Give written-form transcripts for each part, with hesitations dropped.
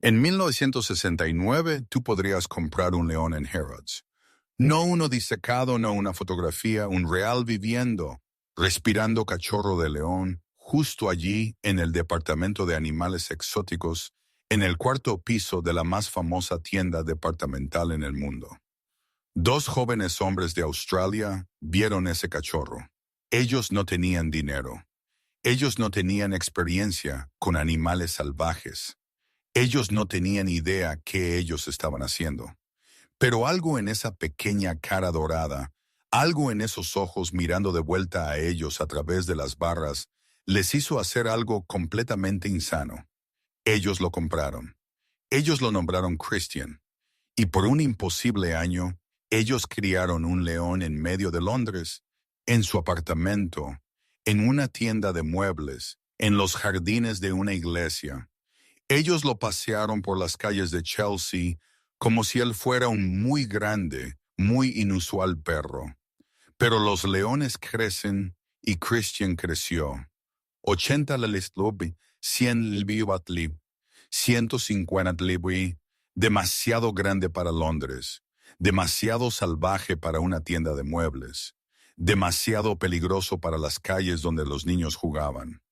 En 1969, tú podrías comprar un león en Harrods. No uno disecado, no una fotografía, un real viviendo, respirando cachorro de león, justo allí en el departamento de animales exóticos, en el cuarto piso de la más famosa tienda departamental en el mundo. Dos jóvenes hombres de Australia vieron ese cachorro. Ellos no tenían dinero. Ellos no tenían experiencia con animales salvajes. Ellos no tenían idea qué ellos estaban haciendo. Pero algo en esa pequeña cara dorada, algo en esos ojos mirando de vuelta a ellos a través de las barras, les hizo hacer algo completamente insano. Ellos lo compraron. Ellos lo nombraron Christian. Y por un imposible año, ellos criaron un león en medio de Londres, en su apartamento, en una tienda de muebles, en los jardines de una iglesia. Ellos lo pasearon por las calles de Chelsea como si él fuera un muy grande, muy inusual perro. Pero los leones crecen y Christian creció. 80 listlubi, 100 libatli, 150 libri, demasiado grande para Londres, demasiado salvaje para una tienda de muebles, demasiado peligroso para las calles donde los niños jugaban.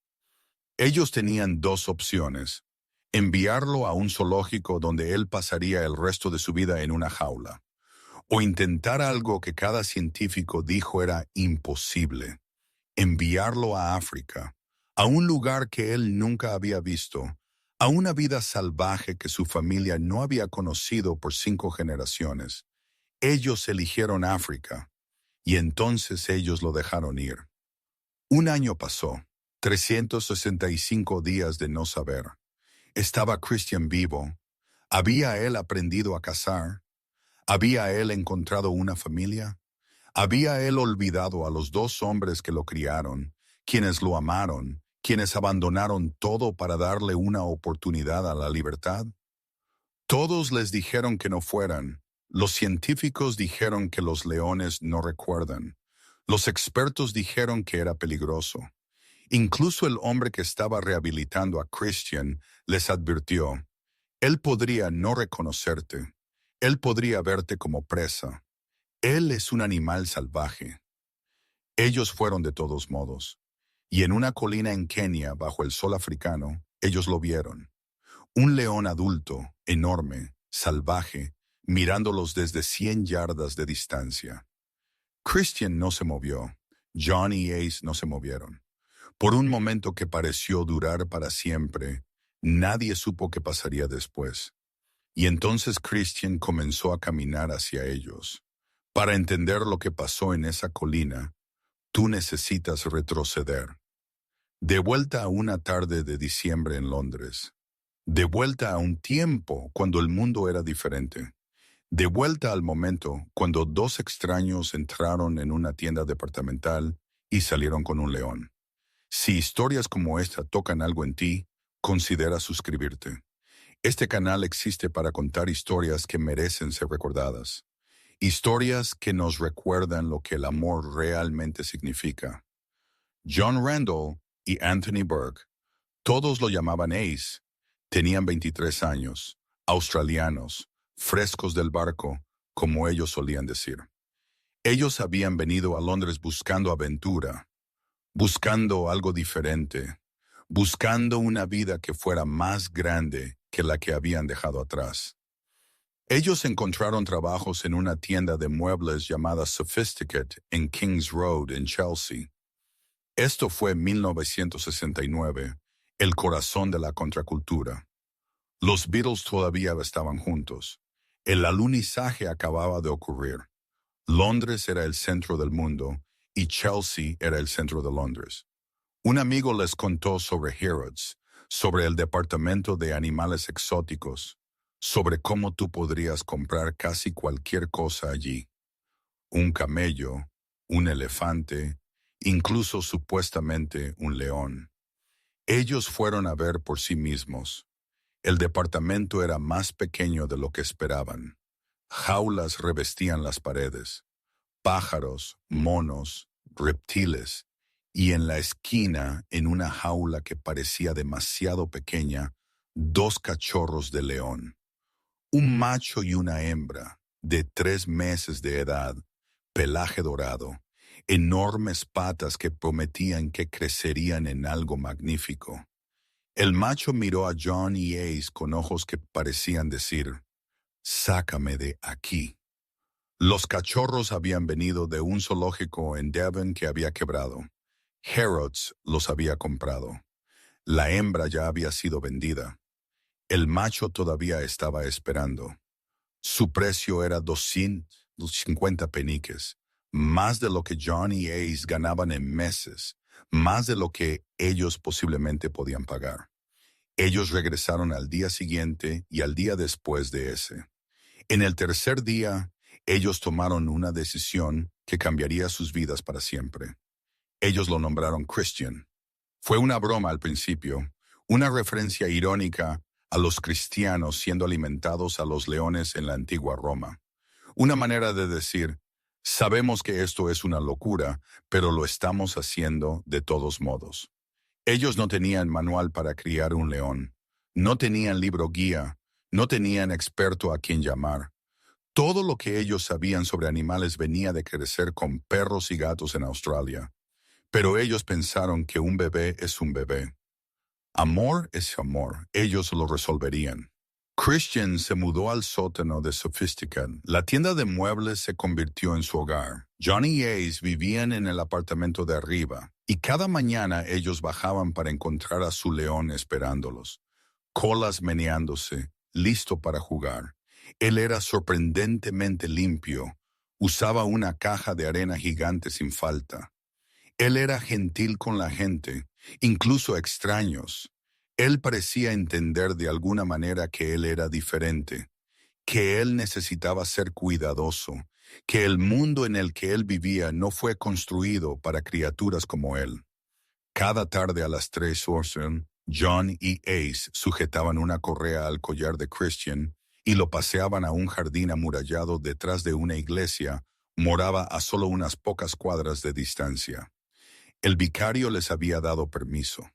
Ellos tenían dos opciones: enviarlo a un zoológico donde él pasaría el resto de su vida en una jaula, o intentar algo que cada científico dijo era imposible: enviarlo a África, a un lugar que él nunca había visto, a una vida salvaje que su familia no había conocido por 5 generaciones. Ellos eligieron África, y entonces ellos lo dejaron ir. Un año pasó, 365 días de no saber. ¿Estaba Christian vivo? ¿Había él aprendido a cazar? ¿Había él encontrado una familia? ¿Había él olvidado a los 2 hombres que lo criaron, quienes lo amaron, quienes abandonaron todo para darle una oportunidad a la libertad? Todos les dijeron que no fueran. Los científicos dijeron que los leones no recuerdan. Los expertos dijeron que era peligroso. Incluso el hombre que estaba rehabilitando a Christian les advirtió: él podría no reconocerte. Él podría verte como presa. Él es un animal salvaje. Ellos fueron de todos modos. Y en una colina en Kenia, bajo el sol africano, ellos lo vieron. Un león adulto, enorme, salvaje, mirándolos desde 100 yardas de distancia. Christian no se movió. John y Ace no se movieron. Por un momento que pareció durar para siempre, nadie supo qué pasaría después. Y entonces Christian comenzó a caminar hacia ellos. Para entender lo que pasó en esa colina, tú necesitas retroceder. De vuelta a una tarde de diciembre en Londres. De vuelta a un tiempo cuando el mundo era diferente. De vuelta al momento cuando 2 extraños entraron en una tienda departamental y salieron con un león. Si historias como esta tocan algo en ti, considera suscribirte. Este canal existe para contar historias que merecen ser recordadas. Historias que nos recuerdan lo que el amor realmente significa. John Randall y Anthony Burke, todos lo llamaban Ace, tenían 23 años, australianos, frescos del barco, como ellos solían decir. Ellos habían venido a Londres buscando aventura, buscando algo diferente, buscando una vida que fuera más grande que la que habían dejado atrás. Ellos encontraron trabajos en una tienda de muebles llamada Sophisticate en Kings Road en Chelsea. Esto fue 1969, el corazón de la contracultura. Los Beatles todavía estaban juntos. El alunizaje acababa de ocurrir. Londres era el centro del mundo y Chelsea era el centro de Londres. Un amigo les contó sobre Harrods, sobre el departamento de animales exóticos, sobre cómo tú podrías comprar casi cualquier cosa allí. Un camello, un elefante, incluso supuestamente un león. Ellos fueron a ver por sí mismos. El departamento era más pequeño de lo que esperaban. Jaulas revestían las paredes. Pájaros, monos, reptiles, y en la esquina, en una jaula que parecía demasiado pequeña, 2 cachorros de león, un macho y una hembra de 3 meses de edad, pelaje dorado, enormes patas que prometían que crecerían en algo magnífico. El macho miró a John y Ace con ojos que parecían decir, «Sácame de aquí». Los cachorros habían venido de un zoológico en Devon que había quebrado. Harrods los había comprado. La hembra ya había sido vendida. El macho todavía estaba esperando. Su precio era 250 peniques, más de lo que John y Ace ganaban en meses, más de lo que ellos posiblemente podían pagar. Ellos regresaron al día siguiente y al día después de ese. En el tercer día, ellos tomaron una decisión que cambiaría sus vidas para siempre. Ellos lo nombraron Christian. Fue una broma al principio, una referencia irónica a los cristianos siendo alimentados a los leones en la antigua Roma. Una manera de decir, sabemos que esto es una locura, pero lo estamos haciendo de todos modos. Ellos no tenían manual para criar un león, no tenían libro guía, no tenían experto a quien llamar. Todo lo que ellos sabían sobre animales venía de crecer con perros y gatos en Australia. Pero ellos pensaron que un bebé es un bebé. Amor es amor, ellos lo resolverían. Christian se mudó al sótano de Sophisticat. La tienda de muebles se convirtió en su hogar. Johnny y Ace vivían en el apartamento de arriba, y cada mañana ellos bajaban para encontrar a su león esperándolos, colas meneándose, listo para jugar. Él era sorprendentemente limpio. Usaba una caja de arena gigante sin falta. Él era gentil con la gente, incluso extraños. Él parecía entender de alguna manera que él era diferente, que él necesitaba ser cuidadoso, que el mundo en el que él vivía no fue construido para criaturas como él. Cada tarde a las 3 horas, John y Ace sujetaban una correa al collar de Christian y lo paseaban a un jardín amurallado detrás de una iglesia, moraba a solo unas pocas cuadras de distancia. El vicario les había dado permiso.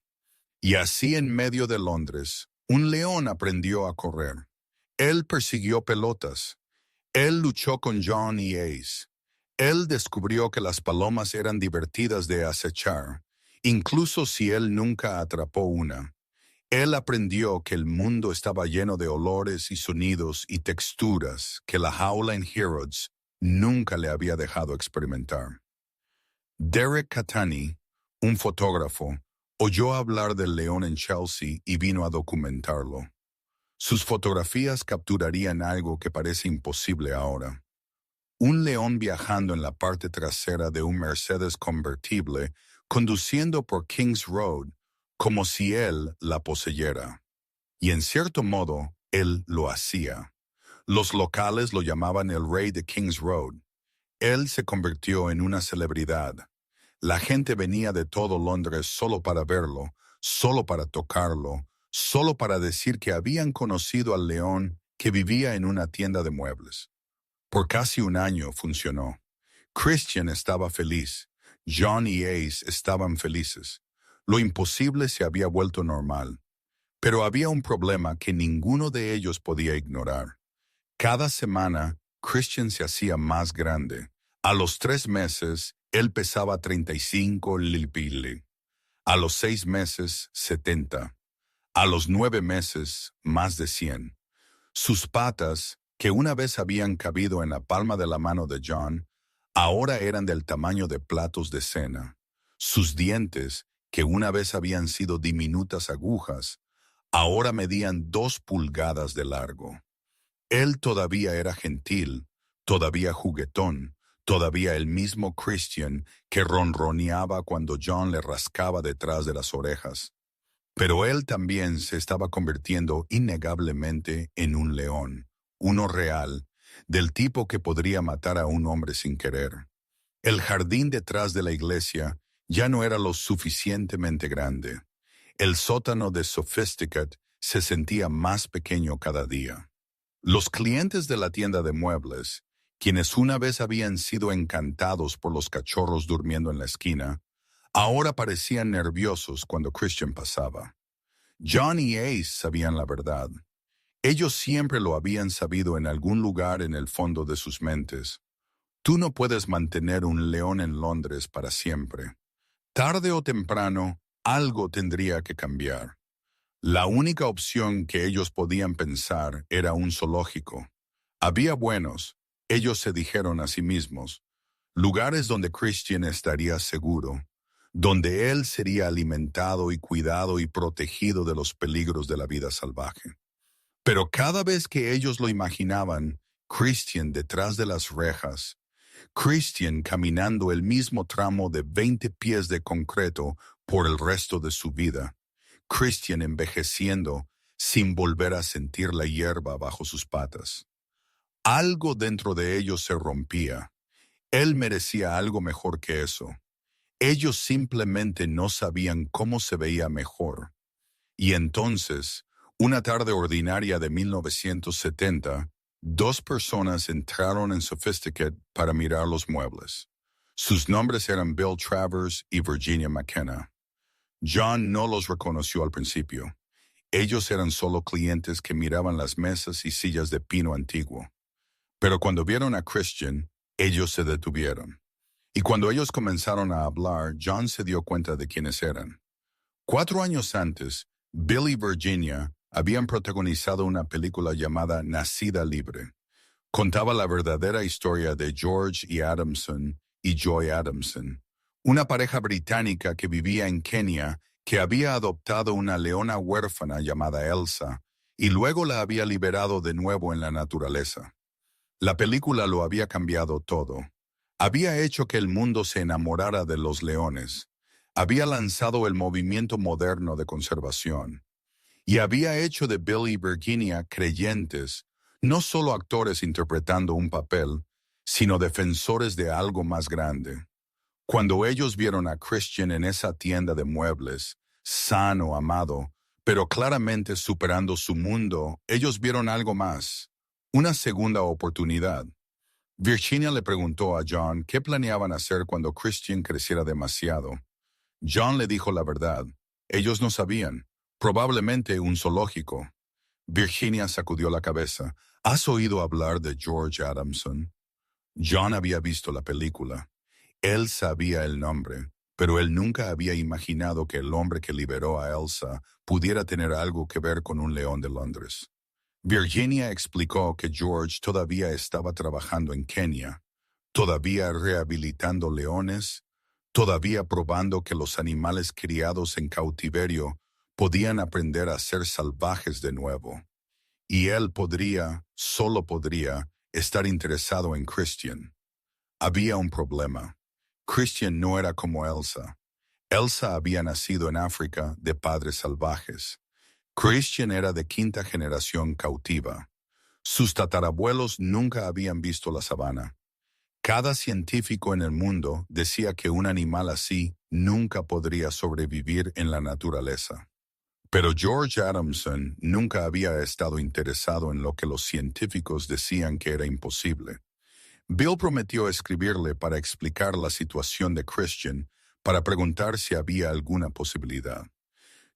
Y así en medio de Londres, un león aprendió a correr. Él persiguió pelotas. Él luchó con John y Ace. Él descubrió que las palomas eran divertidas de acechar, incluso si él nunca atrapó una. Él aprendió que el mundo estaba lleno de olores y sonidos y texturas que la jaula en Harrods nunca le había dejado experimentar. Derek Catani, un fotógrafo, oyó hablar del león en Chelsea y vino a documentarlo. Sus fotografías capturarían algo que parece imposible ahora. Un león viajando en la parte trasera de un Mercedes convertible, conduciendo por King's Road, como si él la poseyera. Y en cierto modo, él lo hacía. Los locales lo llamaban el rey de King's Road. Él se convirtió en una celebridad. La gente venía de todo Londres solo para verlo, solo para tocarlo, solo para decir que habían conocido al león que vivía en una tienda de muebles. Por casi un año funcionó. Christian estaba feliz. John y Ace estaban felices. Lo imposible se había vuelto normal. Pero había un problema que ninguno de ellos podía ignorar. Cada semana, Christian se hacía más grande. A los 3 meses, él pesaba 35 lilpili. A los 6 meses, 70. A los 9 meses, más de 100. Sus patas, que una vez habían cabido en la palma de la mano de John, ahora eran del tamaño de platos de cena. Sus dientes, que una vez habían sido diminutas agujas, ahora medían 2 pulgadas de largo. Él todavía era gentil, todavía juguetón, todavía el mismo Christian que ronroneaba cuando John le rascaba detrás de las orejas. Pero él también se estaba convirtiendo innegablemente en un león, uno real, del tipo que podría matar a un hombre sin querer. El jardín detrás de la iglesia ya no era lo suficientemente grande. El sótano de Sophisticat se sentía más pequeño cada día. Los clientes de la tienda de muebles, quienes una vez habían sido encantados por los cachorros durmiendo en la esquina, ahora parecían nerviosos cuando Christian pasaba. John y Ace sabían la verdad. Ellos siempre lo habían sabido en algún lugar en el fondo de sus mentes. Tú no puedes mantener un león en Londres para siempre. Tarde o temprano, algo tendría que cambiar. La única opción que ellos podían pensar era un zoológico. Había buenos, ellos se dijeron a sí mismos, lugares donde Christian estaría seguro, donde él sería alimentado y cuidado y protegido de los peligros de la vida salvaje. Pero cada vez que ellos lo imaginaban, Christian detrás de las rejas, Christian caminando el mismo tramo de 20 pies de concreto por el resto de su vida, Christian envejeciendo sin volver a sentir la hierba bajo sus patas. Algo dentro de ellos se rompía. Él merecía algo mejor que eso. Ellos simplemente no sabían cómo se veía mejor. Y entonces, una tarde ordinaria de 1970, dos personas entraron en Sophisticate para mirar los muebles. Sus nombres eran Bill Travers y Virginia McKenna. John no los reconoció al principio. Ellos eran solo clientes que miraban las mesas y sillas de pino antiguo. Pero cuando vieron a Christian, ellos se detuvieron. Y cuando ellos comenzaron a hablar, John se dio cuenta de quiénes eran. 4 años antes, Bill y Virginia habían protagonizado una película llamada Nacida Libre. Contaba la verdadera historia de George E. Adamson y Joy Adamson, una pareja británica que vivía en Kenia que había adoptado una leona huérfana llamada Elsa y luego la había liberado de nuevo en la naturaleza. La película lo había cambiado todo. Había hecho que el mundo se enamorara de los leones. Había lanzado el movimiento moderno de conservación. Y había hecho de Bill y Virginia creyentes, no solo actores interpretando un papel, sino defensores de algo más grande. Cuando ellos vieron a Christian en esa tienda de muebles, sano, amado, pero claramente superando su mundo, ellos vieron algo más, una segunda oportunidad. Virginia le preguntó a John qué planeaban hacer cuando Christian creciera demasiado. John le dijo la verdad. Ellos no sabían. Probablemente un zoológico. Virginia sacudió la cabeza. ¿Has oído hablar de George Adamson? John había visto la película. Él sabía el nombre, pero él nunca había imaginado que el hombre que liberó a Elsa pudiera tener algo que ver con un león de Londres. Virginia explicó que George todavía estaba trabajando en Kenia, todavía rehabilitando leones, todavía probando que los animales criados en cautiverio podían aprender a ser salvajes de nuevo. Y él podría, solo podría, estar interesado en Christian. Había un problema. Christian no era como Elsa. Elsa había nacido en África de padres salvajes. Christian era de 5ª generación cautiva. Sus tatarabuelos nunca habían visto la sabana. Cada científico en el mundo decía que un animal así nunca podría sobrevivir en la naturaleza. Pero George Adamson nunca había estado interesado en lo que los científicos decían que era imposible. Bill prometió escribirle para explicar la situación de Christian, para preguntar si había alguna posibilidad.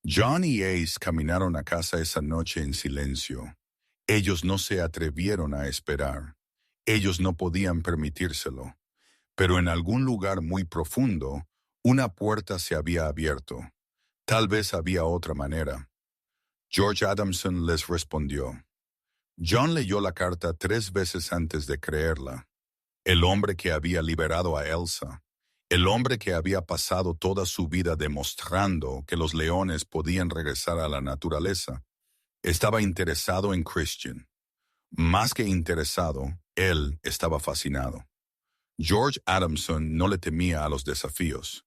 John y Ace caminaron a casa esa noche en silencio. Ellos no se atrevieron a esperar. Ellos no podían permitírselo. Pero en algún lugar muy profundo, una puerta se había abierto. Tal vez había otra manera. George Adamson les respondió. John leyó la carta 3 veces antes de creerla. El hombre que había liberado a Elsa. El hombre que había pasado toda su vida demostrando que los leones podían regresar a la naturaleza. Estaba interesado en Christian. Más que interesado, él estaba fascinado. George Adamson no le temía a los desafíos.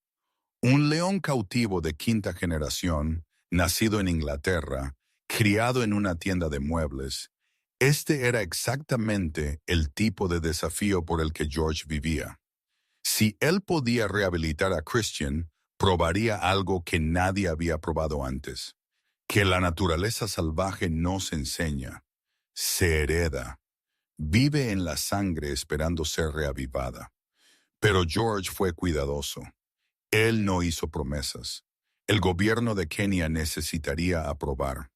Un león cautivo de 5ª generación, nacido en Inglaterra, criado en una tienda de muebles, este era exactamente el tipo de desafío por el que George vivía. Si él podía rehabilitar a Christian, probaría algo que nadie había probado antes, que la naturaleza salvaje no se enseña, se hereda, vive en la sangre esperando ser reavivada. Pero George fue cuidadoso. Él no hizo promesas. El gobierno de Kenia necesitaría aprobar.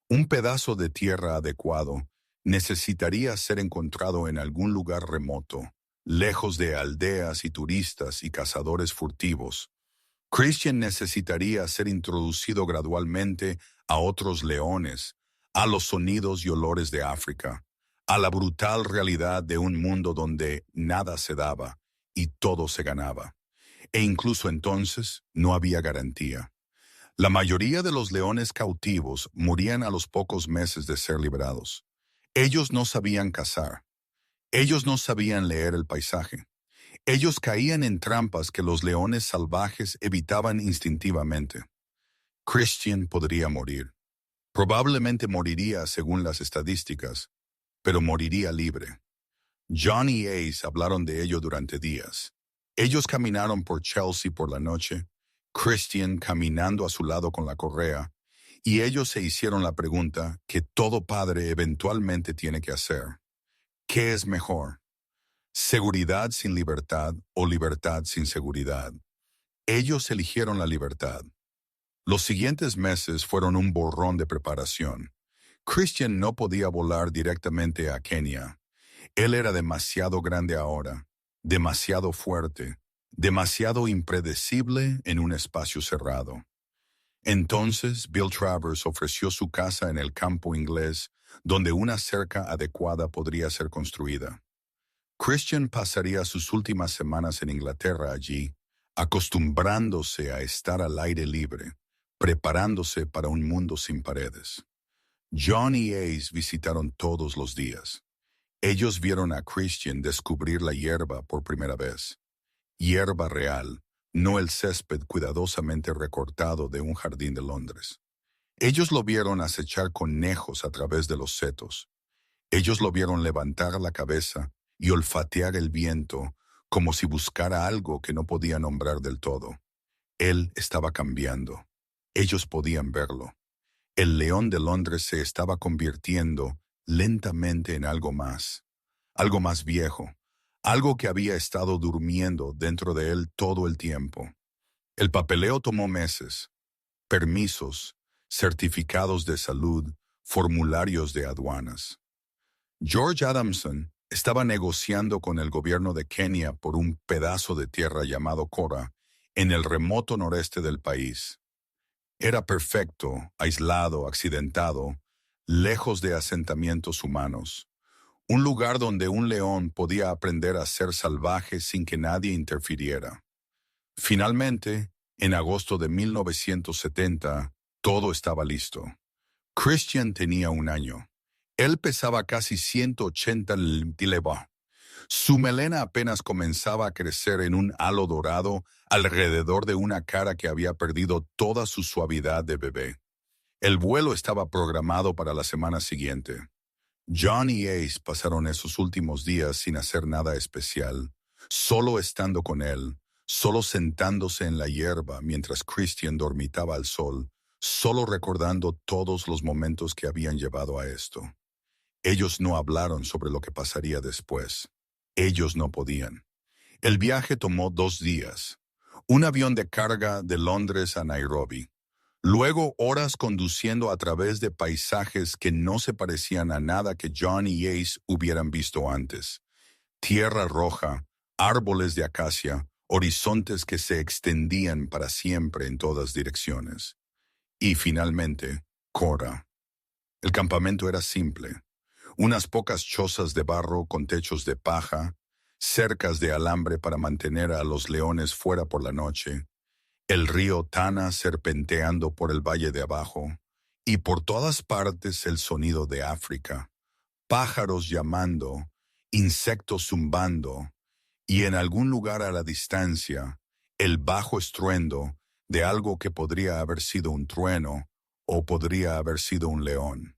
Un pedazo de tierra adecuado necesitaría ser encontrado en algún lugar remoto, lejos de aldeas y turistas y cazadores furtivos. Christian necesitaría ser introducido gradualmente a otros leones, a los sonidos y olores de África, a la brutal realidad de un mundo donde nada se daba y todo se ganaba. E incluso entonces no había garantía. La mayoría de los leones cautivos morían a los pocos meses de ser liberados. Ellos no sabían cazar. Ellos no sabían leer el paisaje. Ellos caían en trampas que los leones salvajes evitaban instintivamente. Christian podría morir. Probablemente moriría según las estadísticas, pero moriría libre. John y Ace hablaron de ello durante días. Ellos caminaron por Chelsea por la noche, Christian caminando a su lado con la correa, y ellos se hicieron la pregunta que todo padre eventualmente tiene que hacer. ¿Qué es mejor? ¿Seguridad sin libertad o libertad sin seguridad? Ellos eligieron la libertad. Los siguientes meses fueron un borrón de preparación. Christian no podía volar directamente a Kenia. Él era demasiado grande ahora, demasiado fuerte, demasiado impredecible en un espacio cerrado. Entonces Bill Travers ofreció su casa en el campo inglés, donde una cerca adecuada podría ser construida. Christian pasaría sus últimas semanas en Inglaterra allí, acostumbrándose a estar al aire libre, preparándose para un mundo sin paredes. John y Ace visitaron todos los días. Ellos vieron a Christian descubrir la hierba por primera vez. Hierba real, no el césped cuidadosamente recortado de un jardín de Londres. Ellos lo vieron acechar conejos a través de los setos. Ellos lo vieron levantar la cabeza y olfatear el viento como si buscara algo que no podía nombrar del todo. Él estaba cambiando. Ellos podían verlo. El león de Londres se estaba convirtiendo lentamente en algo más viejo, algo que había estado durmiendo dentro de él todo el tiempo. El papeleo tomó meses, permisos, certificados de salud, formularios de aduanas. George Adamson estaba negociando con el gobierno de Kenia por un pedazo de tierra llamado Kora en el remoto noreste del país. Era perfecto, aislado, accidentado, lejos de asentamientos humanos. Un lugar donde un león podía aprender a ser salvaje sin que nadie interfiriera. Finalmente, en agosto de 1970, todo estaba listo. Christian tenía 1 año. Él pesaba casi 180 libras. Su melena apenas comenzaba a crecer en un halo dorado alrededor de una cara que había perdido toda su suavidad de bebé. El vuelo estaba programado para la semana siguiente. John y Ace pasaron esos últimos días sin hacer nada especial, solo estando con él, solo sentándose en la hierba mientras Christian dormitaba al sol, solo recordando todos los momentos que habían llevado a esto. Ellos no hablaron sobre lo que pasaría después. Ellos no podían. El viaje tomó 2 días. Un avión de carga de Londres a Nairobi. Luego horas conduciendo a través de paisajes que no se parecían a nada que John y Ace hubieran visto antes. Tierra roja, árboles de acacia, horizontes que se extendían para siempre en todas direcciones. Y finalmente, Kora. El campamento era simple. Unas pocas chozas de barro con techos de paja, cercas de alambre para mantener a los leones fuera por la noche, el río Tana serpenteando por el valle de abajo, y por todas partes el sonido de África, pájaros llamando, insectos zumbando, y en algún lugar a la distancia, el bajo estruendo de algo que podría haber sido un trueno o podría haber sido un león.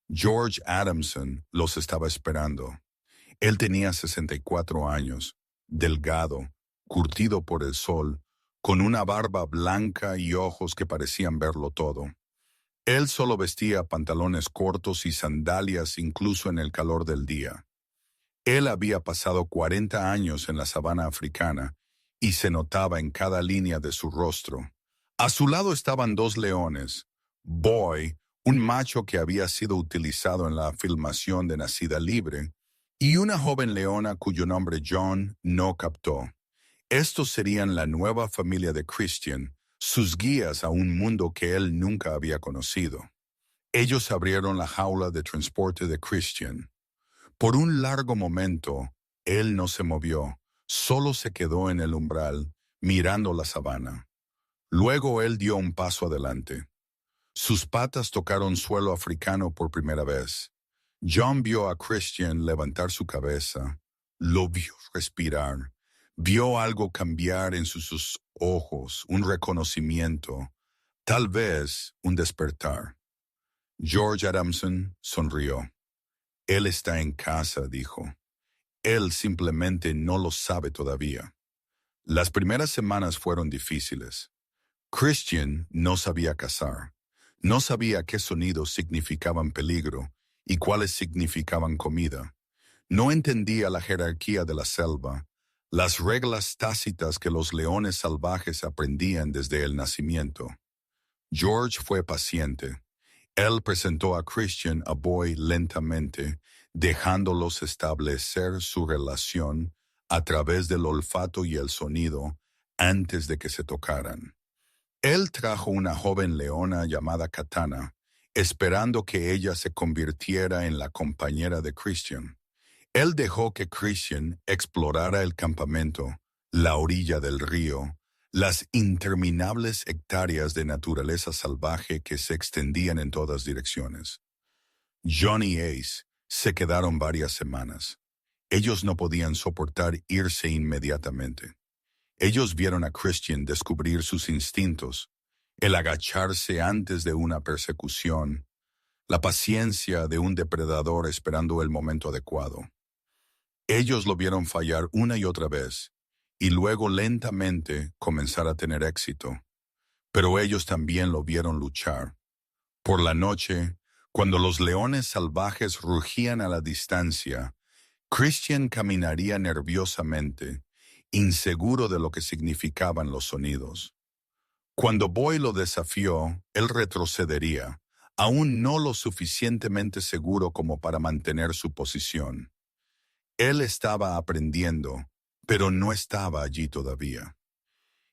George Adamson los estaba esperando. Él tenía 64 años, delgado, curtido por el sol, con una barba blanca y ojos que parecían verlo todo. Él solo vestía pantalones cortos y sandalias incluso en el calor del día. Él había pasado 40 años en la sabana africana y se notaba en cada línea de su rostro, A su lado estaban dos leones, Boy, un macho que había sido utilizado en la filmación de Nacida Libre, y una joven leona cuyo nombre John no captó. Estos serían la nueva familia de Christian, sus guías a un mundo que él nunca había conocido. Ellos abrieron la jaula de transporte de Christian. Por un largo momento, él no se movió, solo se quedó en el umbral, mirando la sabana. Luego él dio un paso adelante. Sus patas tocaron suelo africano por primera vez. John vio a Christian levantar su cabeza, lo vio respirar, vio algo cambiar en sus ojos, un reconocimiento, tal vez un despertar. George Adamson sonrió. Él está en casa, dijo. Él simplemente no lo sabe todavía. Las primeras semanas fueron difíciles. Christian no sabía cazar. No sabía qué sonidos significaban peligro y cuáles significaban comida. No entendía la jerarquía de la selva, las reglas tácitas que los leones salvajes aprendían desde el nacimiento. George fue paciente. Él presentó a Christian a Boy lentamente, dejándolos establecer su relación a través del olfato y el sonido antes de que se tocaran. Él trajo una joven leona llamada Katana, esperando que ella se convirtiera en la compañera de Christian. Él dejó que Christian explorara el campamento, la orilla del río, las interminables hectáreas de naturaleza salvaje que se extendían en todas direcciones. John y Ace se quedaron varias semanas. Ellos no podían soportar irse inmediatamente. Ellos vieron a Christian descubrir sus instintos, el agacharse antes de una persecución, la paciencia de un depredador esperando el momento adecuado. Ellos lo vieron fallar una y otra vez, y luego lentamente comenzar a tener éxito. Pero ellos también lo vieron luchar. Por la noche, cuando los leones salvajes rugían a la distancia, Christian caminaría nerviosamente, inseguro de lo que significaban los sonidos. Cuando Boy lo desafió, él retrocedería, aún no lo suficientemente seguro como para mantener su posición. Él estaba aprendiendo, pero no estaba allí todavía.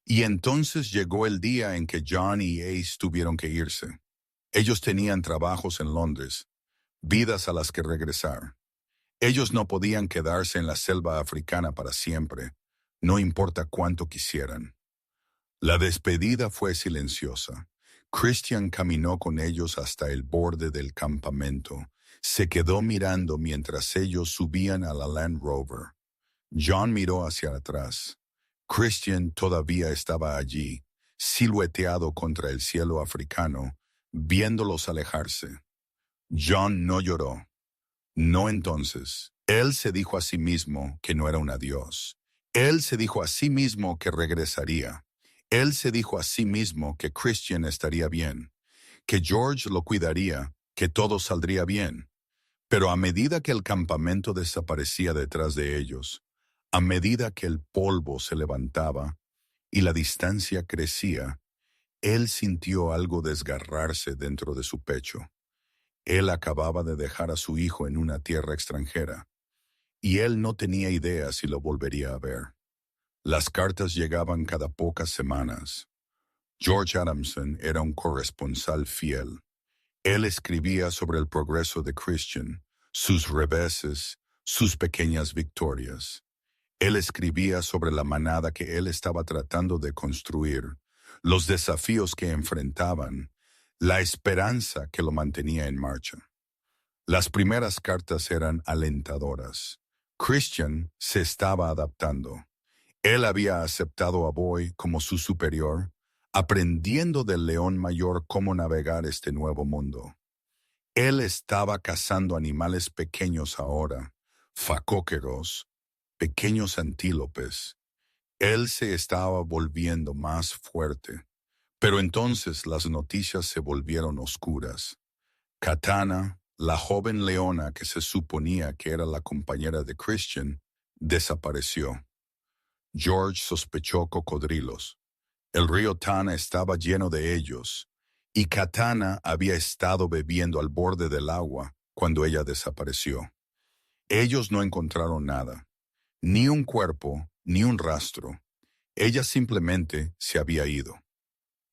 Y entonces llegó el día en que John y Ace tuvieron que irse. Ellos tenían trabajos en Londres, vidas a las que regresar. Ellos no podían quedarse en la selva africana para siempre, no importa cuánto quisieran. La despedida fue silenciosa. Christian caminó con ellos hasta el borde del campamento. Se quedó mirando mientras ellos subían a la Land Rover. John miró hacia atrás. Christian todavía estaba allí, silueteado contra el cielo africano, viéndolos alejarse. John no lloró. No entonces. Él se dijo a sí mismo que no era un adiós. Él se dijo a sí mismo que regresaría. Él se dijo a sí mismo que Christian estaría bien, que George lo cuidaría, que todo saldría bien. Pero a medida que el campamento desaparecía detrás de ellos, a medida que el polvo se levantaba y la distancia crecía, él sintió algo desgarrarse dentro de su pecho. Él acababa de dejar a su hijo en una tierra extranjera, y él no tenía idea si lo volvería a ver. Las cartas llegaban cada pocas semanas. George Adamson era un corresponsal fiel. Él escribía sobre el progreso de Christian, sus reveses, sus pequeñas victorias. Él escribía sobre la manada que él estaba tratando de construir, los desafíos que enfrentaban, la esperanza que lo mantenía en marcha. Las primeras cartas eran alentadoras. Christian se estaba adaptando. Él había aceptado a Boy como su superior, aprendiendo del león mayor cómo navegar este nuevo mundo. Él estaba cazando animales pequeños ahora, facóqueros, pequeños antílopes. Él se estaba volviendo más fuerte. Pero entonces las noticias se volvieron oscuras. Katana, la joven leona que se suponía que era la compañera de Christian, desapareció. George sospechó cocodrilos. El río Tana estaba lleno de ellos, y Katana había estado bebiendo al borde del agua cuando ella desapareció. Ellos no encontraron nada, ni un cuerpo, ni un rastro. Ella simplemente se había ido.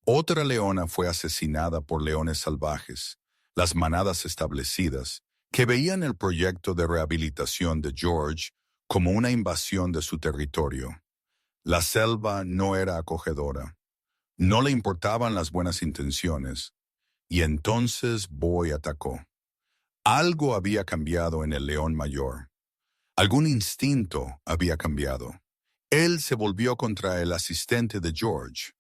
Otra leona fue asesinada por leones salvajes, las manadas establecidas, que veían el proyecto de rehabilitación de George como una invasión de su territorio. La selva no era acogedora. No le importaban las buenas intenciones. Y entonces Boy atacó. Algo había cambiado en el león mayor. Algún instinto había cambiado. Él se volvió contra el asistente de George,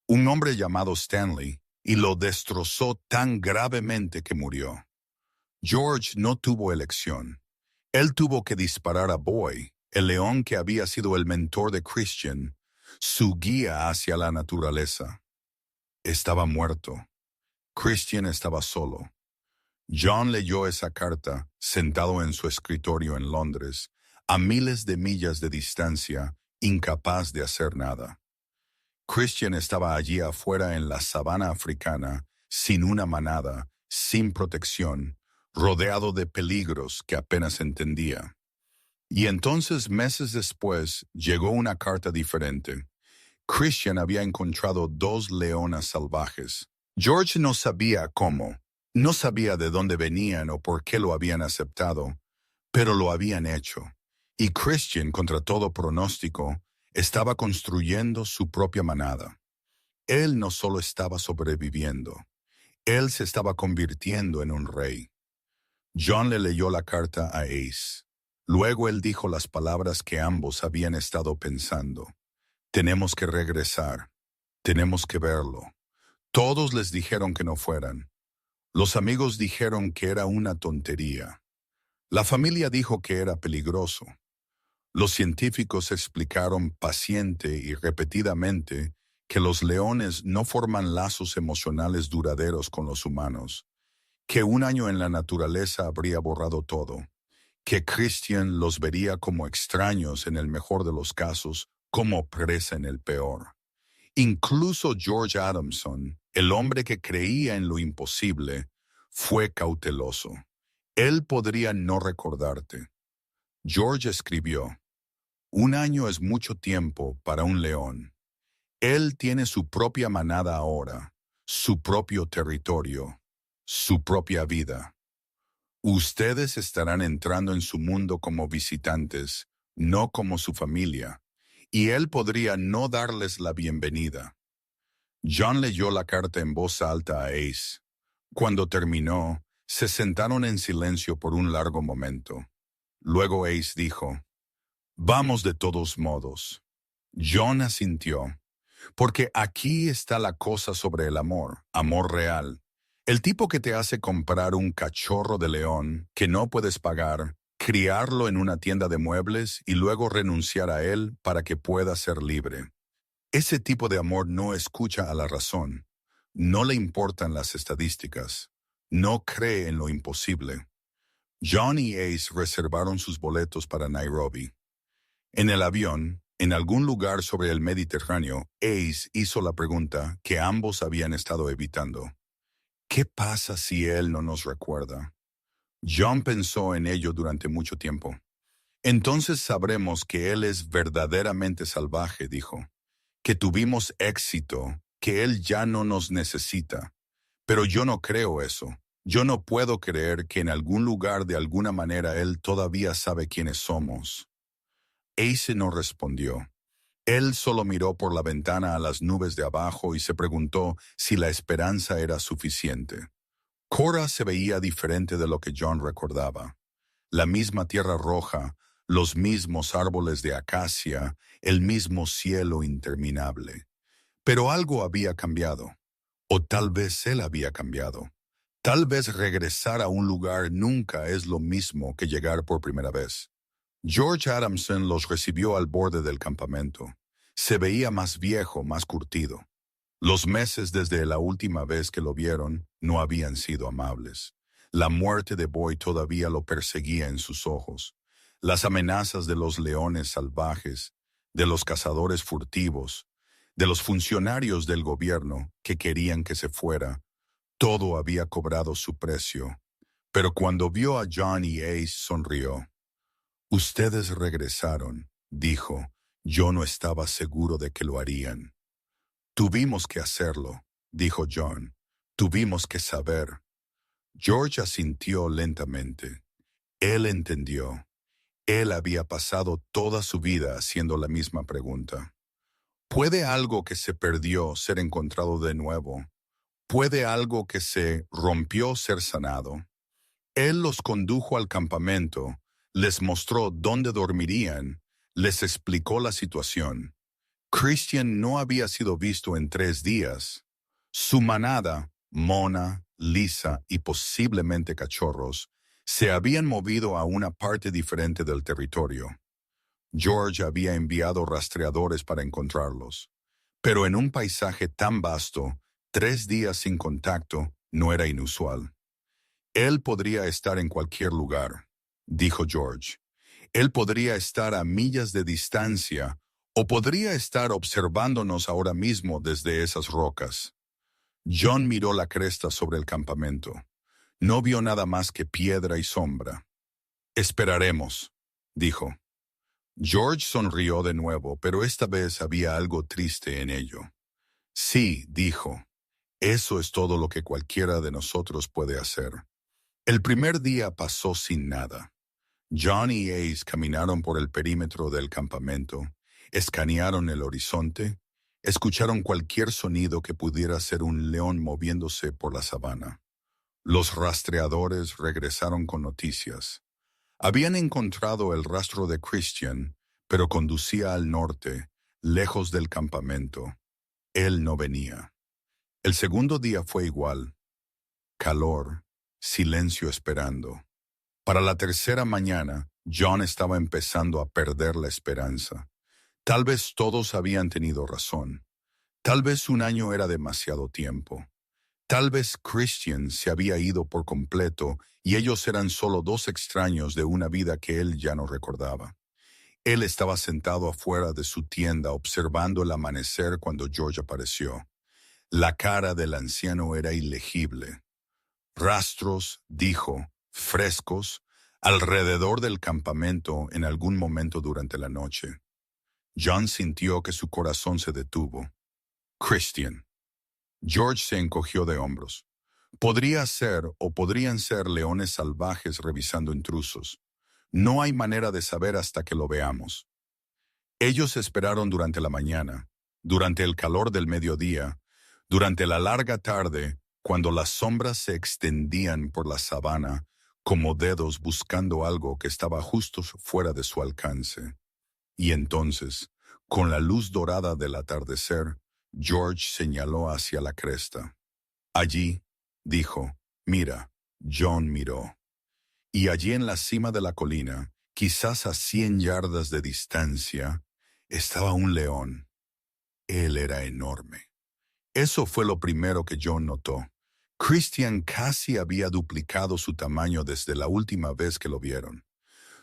un hombre llamado Stanley, y lo destrozó tan gravemente que murió. George no tuvo elección. Él tuvo que disparar a Boy, el león que había sido el mentor de Christian, su guía hacia la naturaleza. Estaba muerto. Christian estaba solo. John leyó esa carta, sentado en su escritorio en Londres, a miles de millas de distancia, incapaz de hacer nada. Christian estaba allí afuera en la sabana africana, sin una manada, sin protección, rodeado de peligros que apenas entendía. Y entonces, meses después, llegó una carta diferente. Christian había encontrado 2 leonas salvajes. George no sabía cómo, no sabía de dónde venían o por qué lo habían aceptado, pero lo habían hecho. Y Christian, contra todo pronóstico, estaba construyendo su propia manada. Él no solo estaba sobreviviendo, él se estaba convirtiendo en un rey. John le leyó la carta a Ace. Luego él dijo las palabras que ambos habían estado pensando. Tenemos que regresar. Tenemos que verlo. Todos les dijeron que no fueran. Los amigos dijeron que era una tontería. La familia dijo que era peligroso. Los científicos explicaron paciente y repetidamente que los leones no forman lazos emocionales duraderos con los humanos, que un año en la naturaleza habría borrado todo, que Christian los vería como extraños en el mejor de los casos, como presa en el peor. Incluso George Adamson, el hombre que creía en lo imposible, fue cauteloso. Él podría no recordarte. George escribió: un año es mucho tiempo para un león. Él tiene su propia manada ahora, su propio territorio, su propia vida. Ustedes estarán entrando en su mundo como visitantes, no como su familia, y él podría no darles la bienvenida. John leyó la carta en voz alta a Ace. Cuando terminó, se sentaron en silencio por un largo momento. Luego Ace dijo: vamos de todos modos. John asintió, porque aquí está la cosa sobre el amor, amor real. El tipo que te hace comprar un cachorro de león que no puedes pagar, criarlo en una tienda de muebles y luego renunciar a él para que pueda ser libre. Ese tipo de amor no escucha a la razón, no le importan las estadísticas, no cree en lo imposible. John y Ace reservaron sus boletos para Nairobi. En el avión, en algún lugar sobre el Mediterráneo, Ace hizo la pregunta que ambos habían estado evitando. ¿Qué pasa si él no nos recuerda? John pensó en ello durante mucho tiempo. Entonces sabremos que él es verdaderamente salvaje, dijo. Que tuvimos éxito, que él ya no nos necesita. Pero yo no creo eso. Yo no puedo creer que en algún lugar de alguna manera él todavía sabe quiénes somos. Ace no respondió. Él solo miró por la ventana a las nubes de abajo y se preguntó si la esperanza era suficiente. Cora se veía diferente de lo que John recordaba. La misma tierra roja, los mismos árboles de acacia, el mismo cielo interminable. Pero algo había cambiado. O tal vez él había cambiado. Tal vez regresar a un lugar nunca es lo mismo que llegar por primera vez. George Adamson los recibió al borde del campamento. Se veía más viejo, más curtido. Los meses desde la última vez que lo vieron no habían sido amables. La muerte de Boy todavía lo perseguía en sus ojos. Las amenazas de los leones salvajes, de los cazadores furtivos, de los funcionarios del gobierno que querían que se fuera. Todo había cobrado su precio. Pero cuando vio a John y Ace, sonrió. Ustedes regresaron, dijo. Yo no estaba seguro de que lo harían. Tuvimos que hacerlo, dijo John. Tuvimos que saber. George asintió lentamente. Él entendió. Él había pasado toda su vida haciendo la misma pregunta. ¿Puede algo que se perdió ser encontrado de nuevo? ¿Puede algo que se rompió ser sanado? Él los condujo al campamento, les mostró dónde dormirían, les explicó la situación. Christian no había sido visto en 3 días. Su manada, Mona, Lisa y posiblemente cachorros, se habían movido a una parte diferente del territorio. George había enviado rastreadores para encontrarlos. Pero en un paisaje tan vasto, 3 días sin contacto no era inusual. Él podría estar en cualquier lugar, dijo George. Él podría estar a millas de distancia o podría estar observándonos ahora mismo desde esas rocas. John miró la cresta sobre el campamento. No vio nada más que piedra y sombra. Esperaremos, dijo. George sonrió de nuevo, pero esta vez había algo triste en ello. Sí, dijo, eso es todo lo que cualquiera de nosotros puede hacer. El primer día pasó sin nada. John y Ace caminaron por el perímetro del campamento, escanearon el horizonte, escucharon cualquier sonido que pudiera ser un león moviéndose por la sabana. Los rastreadores regresaron con noticias. Habían encontrado el rastro de Christian, pero conducía al norte, lejos del campamento. Él no venía. El segundo día fue igual. Calor, silencio esperando. Para la tercera mañana, John estaba empezando a perder la esperanza. Tal vez todos habían tenido razón. Tal vez un año era demasiado tiempo. Tal vez Christian se había ido por completo y ellos eran solo 2 extraños de una vida que él ya no recordaba. Él estaba sentado afuera de su tienda observando el amanecer cuando George apareció. La cara del anciano era ilegible. Rastros, dijo, frescos, alrededor del campamento en algún momento durante la noche. John sintió que su corazón se detuvo. Christian. George se encogió de hombros. Podría ser o podrían ser leones salvajes revisando intrusos. No hay manera de saber hasta que lo veamos. Ellos esperaron durante la mañana, durante el calor del mediodía, durante la larga tarde, cuando las sombras se extendían por la sabana como dedos buscando algo que estaba justo fuera de su alcance. Y entonces, con la luz dorada del atardecer, George señaló hacia la cresta. Allí, dijo, mira. John miró. Y allí en la cima de la colina, quizás a 100 yardas de distancia, estaba un león. Él era enorme. Eso fue lo primero que John notó. Christian casi había duplicado su tamaño desde la última vez que lo vieron.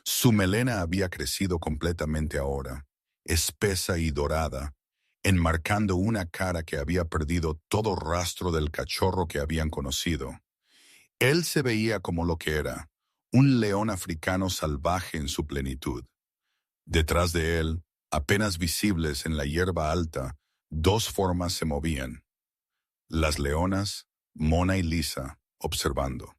Su melena había crecido completamente ahora, espesa y dorada, enmarcando una cara que había perdido todo rastro del cachorro que habían conocido. Él se veía como lo que era, un león africano salvaje en su plenitud. Detrás de él, apenas visibles en la hierba alta, 2 formas se movían. Las leonas, Mona y Lisa, observando.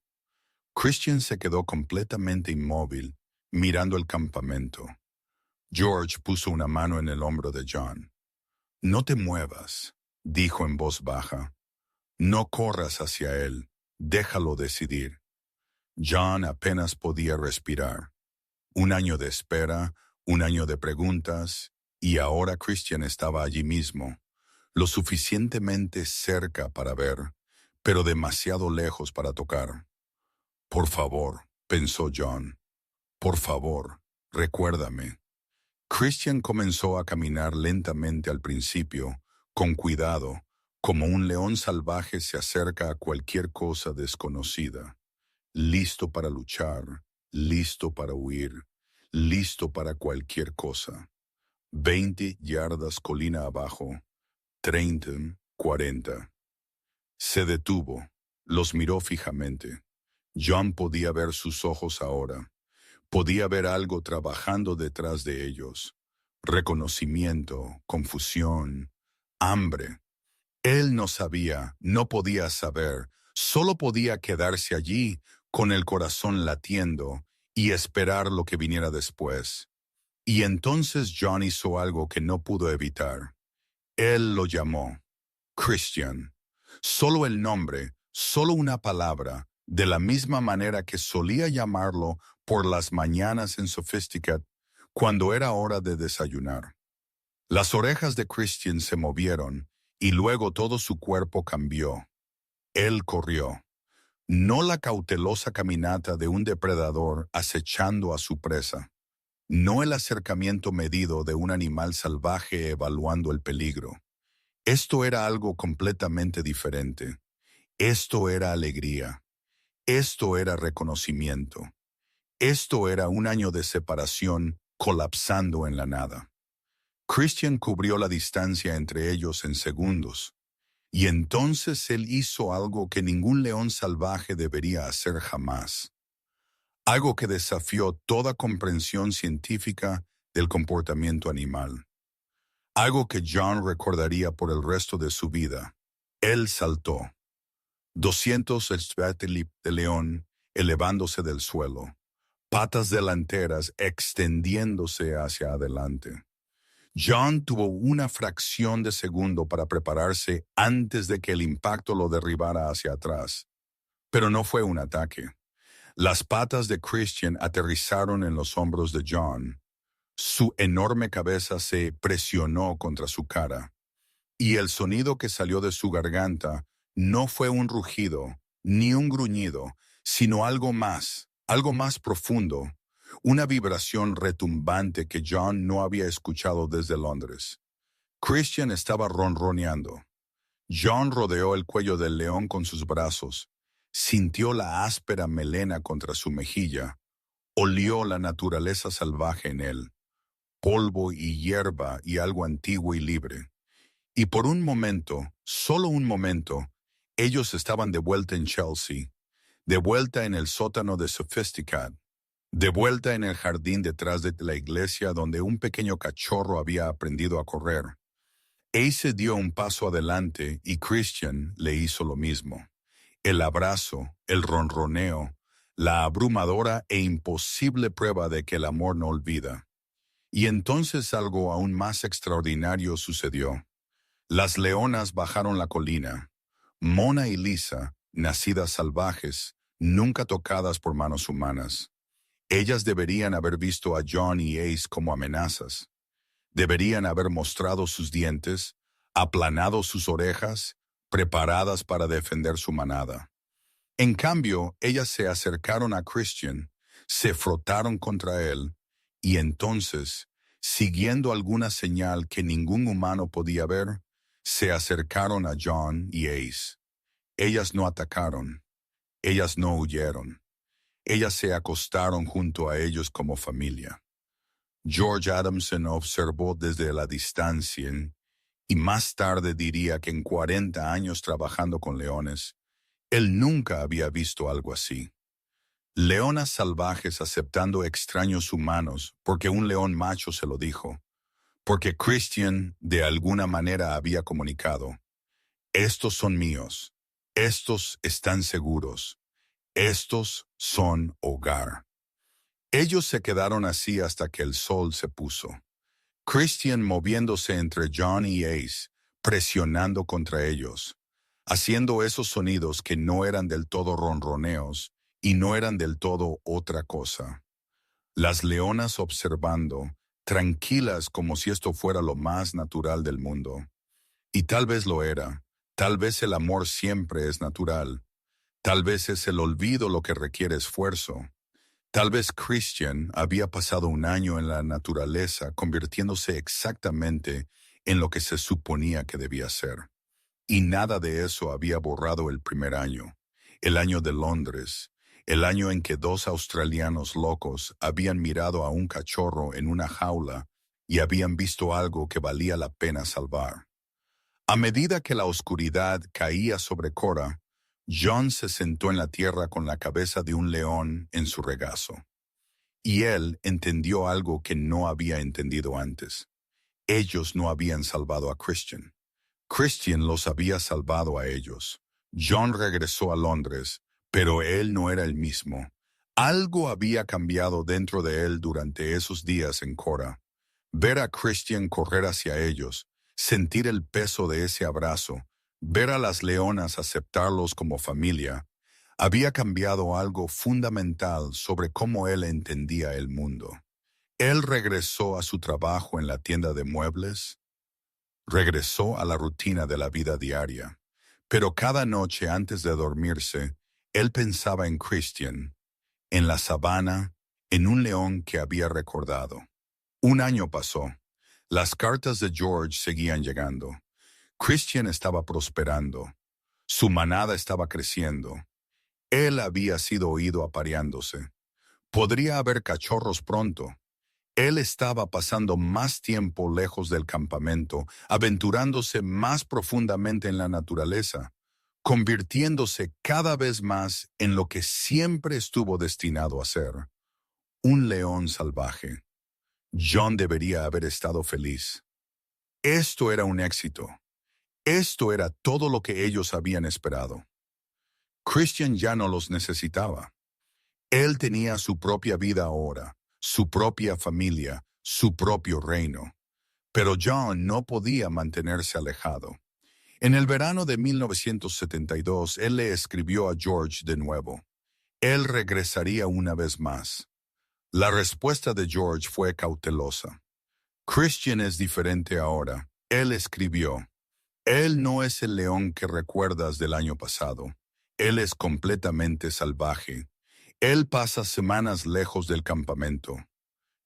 Christian se quedó completamente inmóvil, mirando el campamento. George puso una mano en el hombro de John. No te muevas, dijo en voz baja. No corras hacia él, déjalo decidir. John apenas podía respirar. 1 año de espera, 1 año de preguntas, y ahora Christian estaba allí mismo, lo suficientemente cerca para ver, pero demasiado lejos para tocar. Por favor, pensó John. Por favor, recuérdame. Christian comenzó a caminar lentamente al principio, con cuidado, como un león salvaje se acerca a cualquier cosa desconocida. Listo para luchar, listo para huir, listo para cualquier cosa. 20 yardas colina abajo, 30, 40. Se detuvo, los miró fijamente. John podía ver sus ojos ahora. Podía ver algo trabajando detrás de ellos. Reconocimiento, confusión, hambre. Él no sabía, no podía saber, solo podía quedarse allí con el corazón latiendo y esperar lo que viniera después. Y entonces John hizo algo que no pudo evitar. Él lo llamó Christian. Solo el nombre, solo una palabra, de la misma manera que solía llamarlo por las mañanas en Sophisticat cuando era hora de desayunar. Las orejas de Christian se movieron y luego todo su cuerpo cambió. Él corrió. No la cautelosa caminata de un depredador acechando a su presa. No el acercamiento medido de un animal salvaje evaluando el peligro. Esto era algo completamente diferente. Esto era alegría. Esto era reconocimiento. Esto era un año de separación colapsando en la nada. Christian cubrió la distancia entre ellos en segundos. Y entonces él hizo algo que ningún león salvaje debería hacer jamás. Algo que desafió toda comprensión científica del comportamiento animal. Algo que John recordaría por el resto de su vida. Él saltó. 200 Svetli de león elevándose del suelo. Patas delanteras extendiéndose hacia adelante. John tuvo una fracción de segundo para prepararse antes de que el impacto lo derribara hacia atrás. Pero no fue un ataque. Las patas de Christian aterrizaron en los hombros de John. Su enorme cabeza se presionó contra su cara. Y el sonido que salió de su garganta no fue un rugido, ni un gruñido, sino algo más profundo. Una vibración retumbante que John no había escuchado desde Londres. Christian estaba ronroneando. John rodeó el cuello del león con sus brazos, sintió la áspera melena contra su mejilla, olió la naturaleza salvaje en él, polvo y hierba y algo antiguo y libre. Y por un momento, solo un momento, ellos estaban de vuelta en Chelsea, de vuelta en el sótano de Sophisticat, de vuelta en el jardín detrás de la iglesia donde un pequeño cachorro había aprendido a correr. Ace dio un paso adelante y Christian le hizo lo mismo. El abrazo, el ronroneo, la abrumadora e imposible prueba de que el amor no olvida. Y entonces algo aún más extraordinario sucedió. Las leonas bajaron la colina. Mona y Lisa, nacidas salvajes, nunca tocadas por manos humanas. Ellas deberían haber visto a John y Ace como amenazas. Deberían haber mostrado sus dientes, aplanado sus orejas, preparadas para defender su manada. En cambio, ellas se acercaron a Christian, se frotaron contra él, y entonces, siguiendo alguna señal que ningún humano podía ver, se acercaron a John y Ace. Ellas no atacaron, ellas no huyeron. Ellas se acostaron junto a ellos como familia. George Adamson observó desde la distancia y más tarde diría que en 40 años trabajando con leones, él nunca había visto algo así. Leonas salvajes aceptando extraños humanos porque un león macho se lo dijo, porque Christian de alguna manera había comunicado, estos son míos, estos están seguros. Estos son hogar. Ellos se quedaron así hasta que el sol se puso. Christian moviéndose entre John y Ace, presionando contra ellos, haciendo esos sonidos que no eran del todo ronroneos y no eran del todo otra cosa. Las leonas observando, tranquilas como si esto fuera lo más natural del mundo. Y tal vez lo era, tal vez el amor siempre es natural. Tal vez es el olvido lo que requiere esfuerzo. Tal vez Christian había pasado un año en la naturaleza convirtiéndose exactamente en lo que se suponía que debía ser. Y nada de eso había borrado el primer año, el año de Londres, el año en que 2 australianos locos habían mirado a un cachorro en una jaula y habían visto algo que valía la pena salvar. A medida que la oscuridad caía sobre Cora, John se sentó en la tierra con la cabeza de un león en su regazo. Y él entendió algo que no había entendido antes. Ellos no habían salvado a Christian. Christian los había salvado a ellos. John regresó a Londres, pero él no era el mismo. Algo había cambiado dentro de él durante esos días en Cora. Ver a Christian correr hacia ellos, sentir el peso de ese abrazo, ver a las leonas aceptarlos como familia, había cambiado algo fundamental sobre cómo él entendía el mundo. Él regresó a su trabajo en la tienda de muebles, regresó a la rutina de la vida diaria, pero cada noche antes de dormirse, él pensaba en Christian, en la sabana, en un león que había recordado. Un año pasó. Las cartas de George seguían llegando. Christian estaba prosperando. Su manada estaba creciendo. Él había sido oído apareándose. Podría haber cachorros pronto. Él estaba pasando más tiempo lejos del campamento, aventurándose más profundamente en la naturaleza, convirtiéndose cada vez más en lo que siempre estuvo destinado a ser, un león salvaje. John debería haber estado feliz. Esto era un éxito. Esto era todo lo que ellos habían esperado. Christian ya no los necesitaba. Él tenía su propia vida ahora, su propia familia, su propio reino. Pero John no podía mantenerse alejado. En el verano de 1972, él le escribió a George de nuevo. Él regresaría una vez más. La respuesta de George fue cautelosa. Christian es diferente ahora. Él escribió. Él no es el león que recuerdas del año pasado. Él es completamente salvaje. Él pasa semanas lejos del campamento.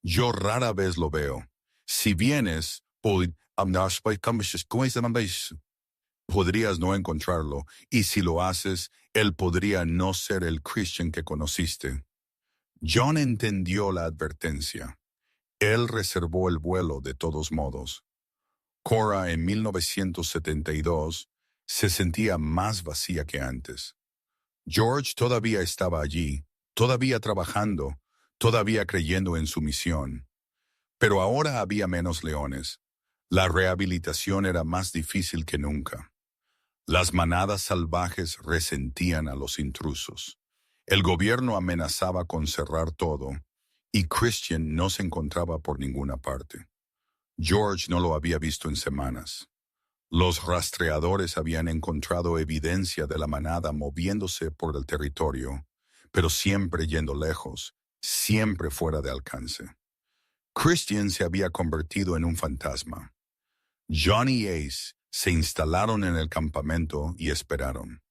Yo rara vez lo veo. Si vienes, podrías no encontrarlo, y si lo haces, él podría no ser el Christian que conociste. John entendió la advertencia. Él reservó el vuelo de todos modos. Cora en 1972 se sentía más vacía que antes. George todavía estaba allí, todavía trabajando, todavía creyendo en su misión. Pero ahora había menos leones. La rehabilitación era más difícil que nunca. Las manadas salvajes resentían a los intrusos. El gobierno amenazaba con cerrar todo, y Christian no se encontraba por ninguna parte. George no lo había visto en semanas. Los rastreadores habían encontrado evidencia de la manada moviéndose por el territorio, pero siempre yendo lejos, siempre fuera de alcance. Christian se había convertido en un fantasma. John y Ace se instalaron en el campamento y esperaron.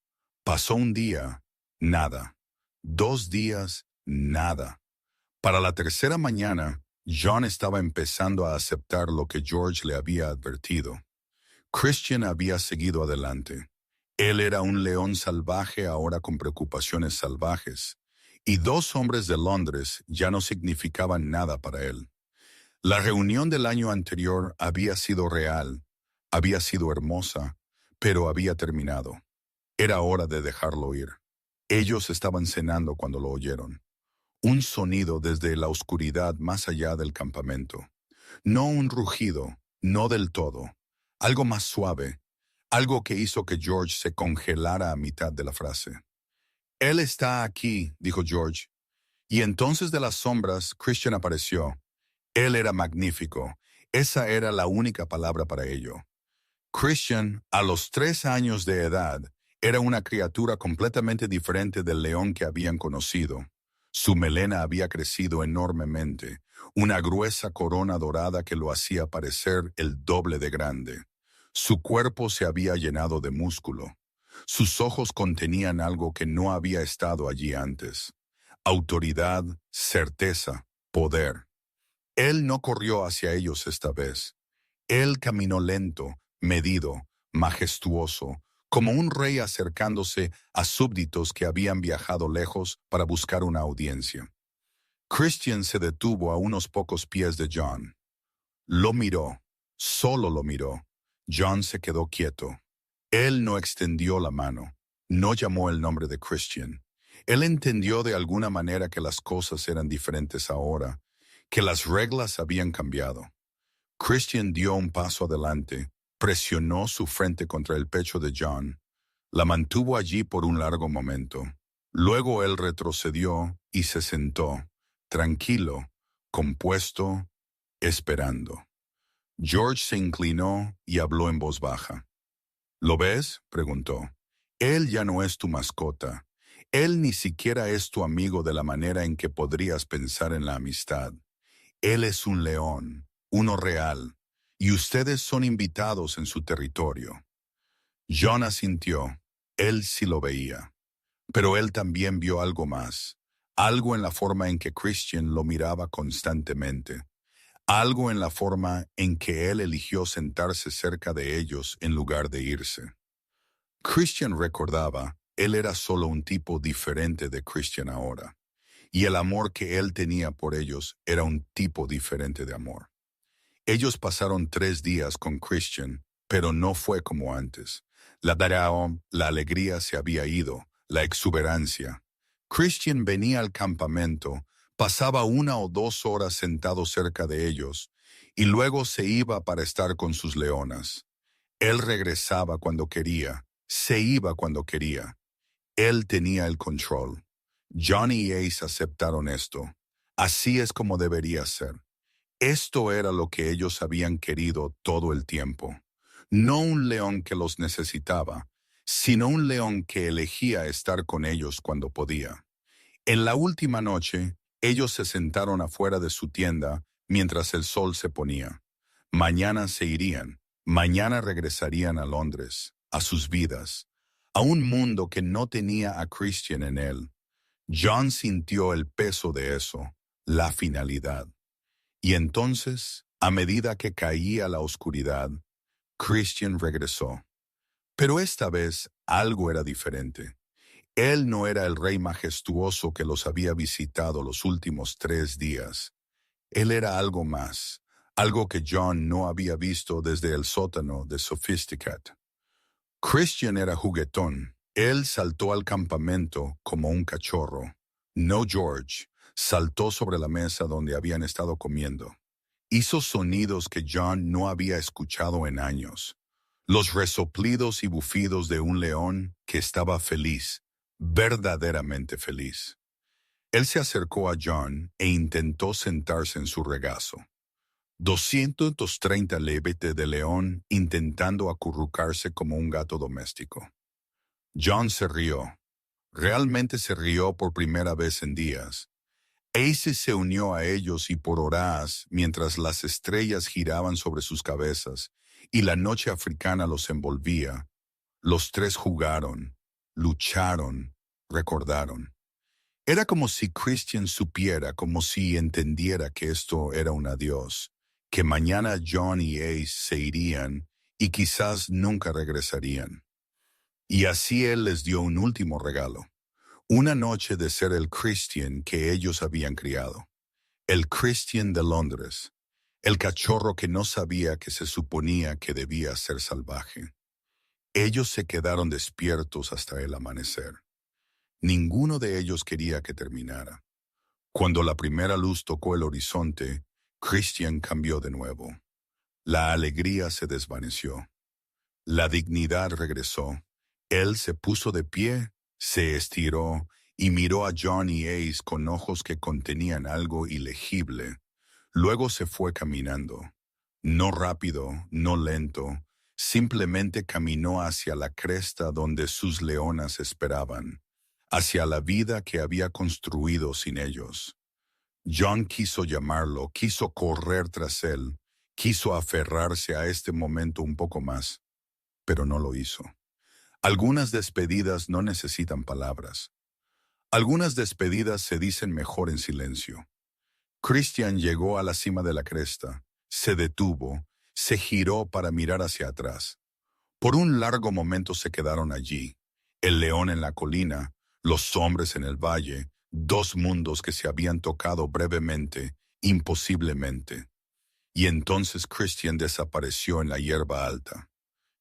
Pasó un día, nada. 2 días, nada. Para la tercera mañana, John estaba empezando a aceptar lo que George le había advertido. Christian había seguido adelante. Él era un león salvaje ahora con preocupaciones salvajes, y 2 hombres de Londres ya no significaban nada para él. La reunión del año anterior había sido real, había sido hermosa, pero había terminado. Era hora de dejarlo ir. Ellos estaban cenando cuando lo oyeron. Un sonido desde la oscuridad más allá del campamento. No un rugido, no del todo. Algo más suave, algo que hizo que George se congelara a mitad de la frase. Él está aquí, dijo George. Y entonces de las sombras, Christian apareció. Él era magnífico. Esa era la única palabra para ello. Christian, a los 3 años de edad, era una criatura completamente diferente del león que habían conocido. Su melena había crecido enormemente, una gruesa corona dorada que lo hacía parecer el doble de grande. Su cuerpo se había llenado de músculo. Sus ojos contenían algo que no había estado allí antes. Autoridad, certeza, poder. Él no corrió hacia ellos esta vez. Él caminó lento, medido, majestuoso, como un rey acercándose a súbditos que habían viajado lejos para buscar una audiencia. Christian se detuvo a unos pocos pies de John. Lo miró, solo lo miró. John se quedó quieto. Él no extendió la mano, no llamó el nombre de Christian. Él entendió de alguna manera que las cosas eran diferentes ahora, que las reglas habían cambiado. Christian dio un paso adelante, presionó su frente contra el pecho de John, la mantuvo allí por un largo momento. Luego él retrocedió y se sentó, tranquilo, compuesto, esperando. George se inclinó y habló en voz baja. ¿Lo ves?, preguntó. Él ya no es tu mascota. Él ni siquiera es tu amigo de la manera en que podrías pensar en la amistad. Él es un león, uno real, y ustedes son invitados en su territorio. John asintió. Él sí lo veía. Pero él también vio algo más, algo en la forma en que Christian lo miraba constantemente, algo en la forma en que él eligió sentarse cerca de ellos en lugar de irse. Christian recordaba, él era solo un tipo diferente de Christian ahora, y el amor que él tenía por ellos era un tipo diferente de amor. Ellos pasaron 3 días con Christian, pero no fue como antes. La alegría se había ido, la exuberancia. Christian venía al campamento, pasaba 1 o 2 horas sentado cerca de ellos, y luego se iba para estar con sus leonas. Él regresaba cuando quería, se iba cuando quería. Él tenía el control. John y Ace aceptaron esto. Así es como debería ser. Esto era lo que ellos habían querido todo el tiempo. No un león que los necesitaba, sino un león que elegía estar con ellos cuando podía. En la última noche, ellos se sentaron afuera de su tienda mientras el sol se ponía. Mañana se irían, mañana regresarían a Londres, a sus vidas, a un mundo que no tenía a Christian en él. John sintió el peso de eso, la finalidad. Y entonces, a medida que caía la oscuridad, Christian regresó. Pero esta vez algo era diferente. Él no era el rey majestuoso que los había visitado los últimos 3 días. Él era algo más, algo que John no había visto desde el sótano de Sophisticat. Christian era juguetón. Él saltó al campamento como un cachorro. No George. Saltó sobre la mesa donde habían estado comiendo. Hizo sonidos que John no había escuchado en años. Los resoplidos y bufidos de un león que estaba feliz, verdaderamente feliz. Él se acercó a John e intentó sentarse en su regazo. 230 levetes de león intentando acurrucarse como un gato doméstico. John se rió. Realmente se rió por primera vez en días. Ace se unió a ellos y por horas, mientras las estrellas giraban sobre sus cabezas y la noche africana los envolvía, los 3 jugaron, lucharon, recordaron. Era como si Christian supiera, como si entendiera que esto era un adiós, que mañana John y Ace se irían y quizás nunca regresarían. Y así él les dio un último regalo. Una noche de ser el Christian que ellos habían criado. El Christian de Londres. El cachorro que no sabía que se suponía que debía ser salvaje. Ellos se quedaron despiertos hasta el amanecer. Ninguno de ellos quería que terminara. Cuando la primera luz tocó el horizonte, Christian cambió de nuevo. La alegría se desvaneció. La dignidad regresó. Él se puso de pie, se estiró y miró a John y Ace con ojos que contenían algo ilegible. Luego se fue caminando. No rápido, no lento, simplemente caminó hacia la cresta donde sus leonas esperaban, hacia la vida que había construido sin ellos. John quiso llamarlo, quiso correr tras él, quiso aferrarse a este momento un poco más, pero no lo hizo. Algunas despedidas no necesitan palabras. Algunas despedidas se dicen mejor en silencio. Christian llegó a la cima de la cresta, se detuvo, se giró para mirar hacia atrás. Por un largo momento se quedaron allí, el león en la colina, los hombres en el valle, 2 mundos que se habían tocado brevemente, imposiblemente. Y entonces Christian desapareció en la hierba alta.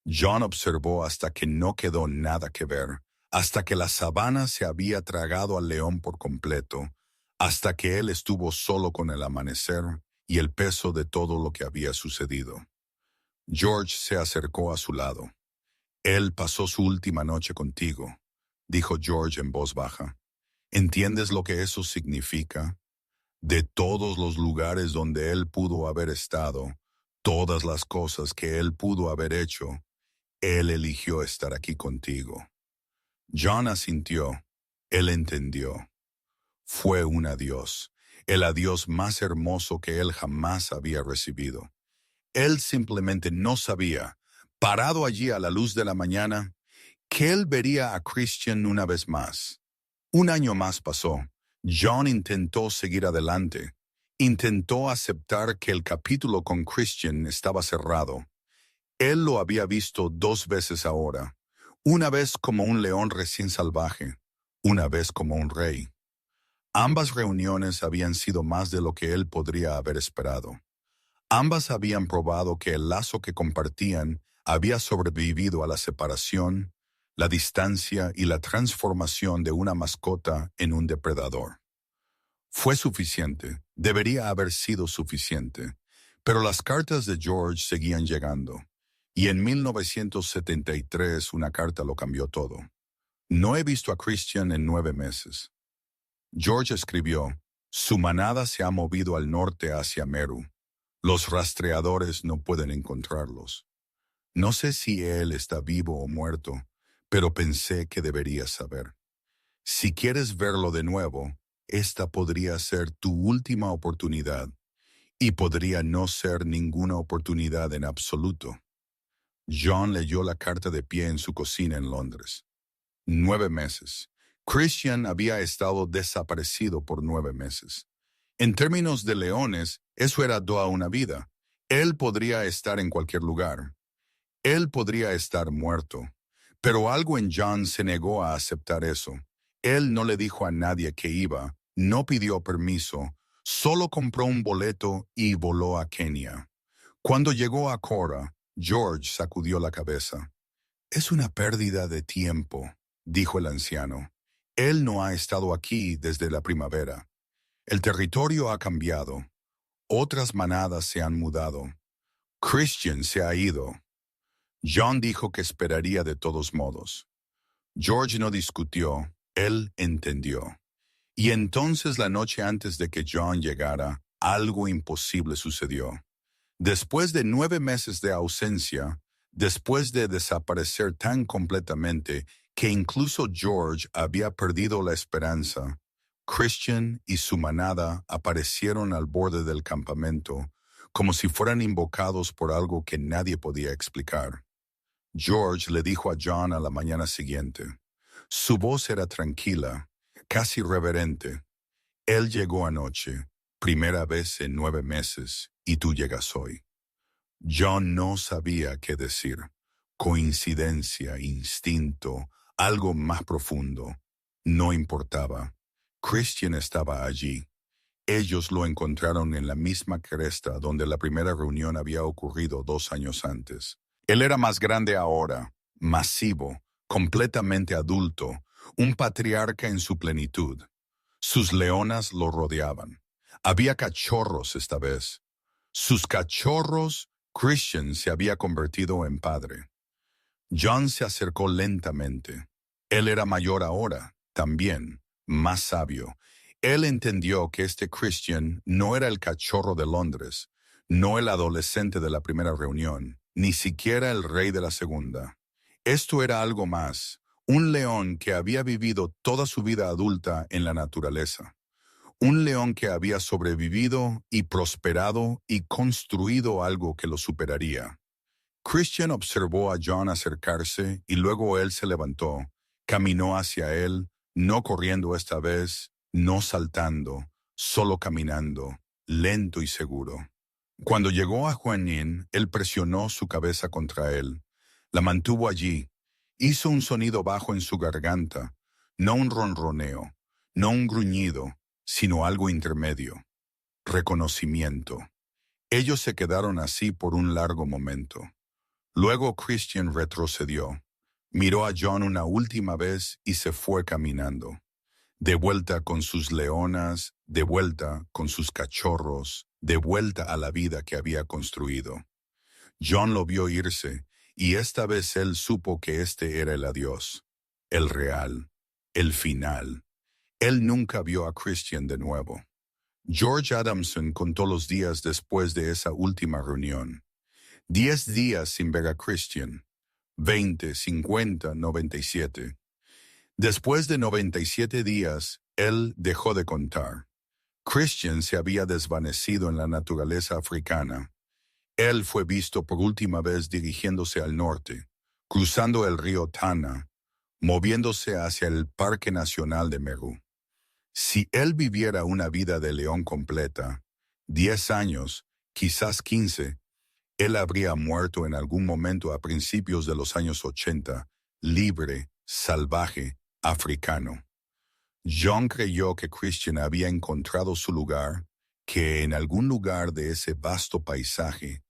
John observó hasta que no quedó nada que ver, hasta que la sabana se había tragado al león por completo, hasta que él estuvo solo con el amanecer y el peso de todo lo que había sucedido. George se acercó a su lado. Él pasó su última noche contigo, dijo George en voz baja. ¿Entiendes lo que eso significa? De todos los lugares donde él pudo haber estado, todas las cosas que él pudo haber hecho, él eligió estar aquí contigo. John asintió. Él entendió. Fue un adiós, el adiós más hermoso que él jamás había recibido. Él simplemente no sabía, parado allí a la luz de la mañana, que él vería a Christian una vez más. Un año más pasó. John intentó seguir adelante. Intentó aceptar que el capítulo con Christian estaba cerrado. Él lo había visto 2 veces ahora. Una vez como un león recién salvaje, una vez como un rey. Ambas reuniones habían sido más de lo que él podría haber esperado. Ambas habían probado que el lazo que compartían había sobrevivido a la separación, la distancia y la transformación de una mascota en un depredador. Fue suficiente, debería haber sido suficiente, pero las cartas de George seguían llegando, y en 1973 una carta lo cambió todo. No he visto a Christian en 9 meses. George escribió, su manada se ha movido al norte hacia Meru. Los rastreadores no pueden encontrarlos. No sé si él está vivo o muerto, pero pensé que deberías saber. Si quieres verlo de nuevo, esta podría ser tu última oportunidad, y podría no ser ninguna oportunidad en absoluto. John leyó la carta de pie en su cocina en Londres. 9 meses. Christian había estado desaparecido por 9 meses. En términos de leones, eso era toda una vida. Él podría estar en cualquier lugar. Él podría estar muerto. Pero algo en John se negó a aceptar eso. Él no le dijo a nadie que iba, no pidió permiso, solo compró un boleto y voló a Kenia. Cuando llegó a Cora, George sacudió la cabeza. Es una pérdida de tiempo, dijo el anciano. Él no ha estado aquí desde la primavera. El territorio ha cambiado. Otras manadas se han mudado. Christian se ha ido. John dijo que esperaría de todos modos. George no discutió, él entendió. Y entonces la noche antes de que John llegara, algo imposible sucedió. Después de 9 meses de ausencia, después de desaparecer tan completamente que incluso George había perdido la esperanza, Christian y su manada aparecieron al borde del campamento, como si fueran invocados por algo que nadie podía explicar. George le dijo a John a la mañana siguiente. Su voz era tranquila, casi reverente. Él llegó anoche, primera vez en 9 meses, y tú llegas hoy. John no sabía qué decir. Coincidencia, instinto, algo más profundo. No importaba. Christian estaba allí. Ellos lo encontraron en la misma cresta donde la primera reunión había ocurrido 2 años antes. Él era más grande ahora, masivo, completamente adulto, un patriarca en su plenitud. Sus leonas lo rodeaban. Había cachorros esta vez. Sus cachorros, Christian se había convertido en padre. John se acercó lentamente. Él era mayor ahora, también, más sabio. Él entendió que este Christian no era el cachorro de Londres, no el adolescente de la primera reunión, ni siquiera el rey de la segunda. Esto era algo más, un león que había vivido toda su vida adulta en la naturaleza. Un león que había sobrevivido y prosperado y construido algo que lo superaría. Christian observó a John acercarse y luego él se levantó, caminó hacia él, no corriendo esta vez, no saltando, solo caminando, lento y seguro. Cuando llegó a Juanín, él presionó su cabeza contra él, la mantuvo allí, hizo un sonido bajo en su garganta, no un ronroneo, no un gruñido, sino algo intermedio. Reconocimiento. Ellos se quedaron así por un largo momento. Luego Christian retrocedió, miró a John una última vez y se fue caminando. De vuelta con sus leonas, de vuelta con sus cachorros, de vuelta a la vida que había construido. John lo vio irse, y esta vez él supo que este era el adiós, el real, el final. Él nunca vio a Christian de nuevo. George Adamson contó los días después de esa última reunión. 10 días sin ver a Christian. 20, 50, 97. Después de 97 días, él dejó de contar. Christian se había desvanecido en la naturaleza africana. Él fue visto por última vez dirigiéndose al norte, cruzando el río Tana, moviéndose hacia el Parque Nacional de Meru. Si él viviera una vida de león completa, 10 años, quizás 15, él habría muerto en algún momento a principios de los años 80, libre, salvaje, africano. John creyó que Christian había encontrado su lugar, que en algún lugar de ese vasto paisaje,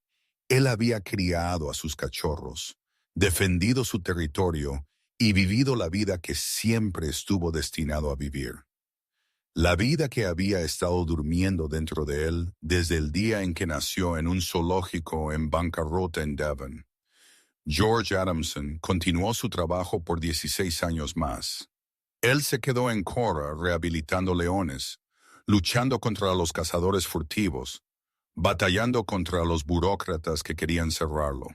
él había criado a sus cachorros, defendido su territorio y vivido la vida que siempre estuvo destinado a vivir. La vida que había estado durmiendo dentro de él desde el día en que nació en un zoológico en bancarrota en Devon. George Adamson continuó su trabajo por 16 años más. Él se quedó en Cora rehabilitando leones, luchando contra los cazadores furtivos, batallando contra los burócratas que querían cerrarlo.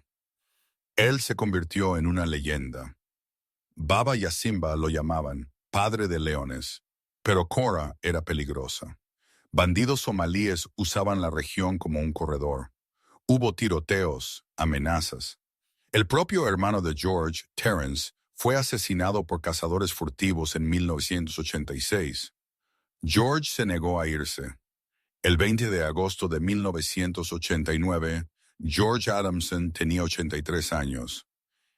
Él se convirtió en una leyenda. Baba y Simba lo llamaban padre de leones, pero Cora era peligrosa. Bandidos somalíes usaban la región como un corredor. Hubo tiroteos, amenazas. El propio hermano de George, Terence, fue asesinado por cazadores furtivos en 1986. George se negó a irse. El 20 de agosto de 1989, George Adamson tenía 83 años.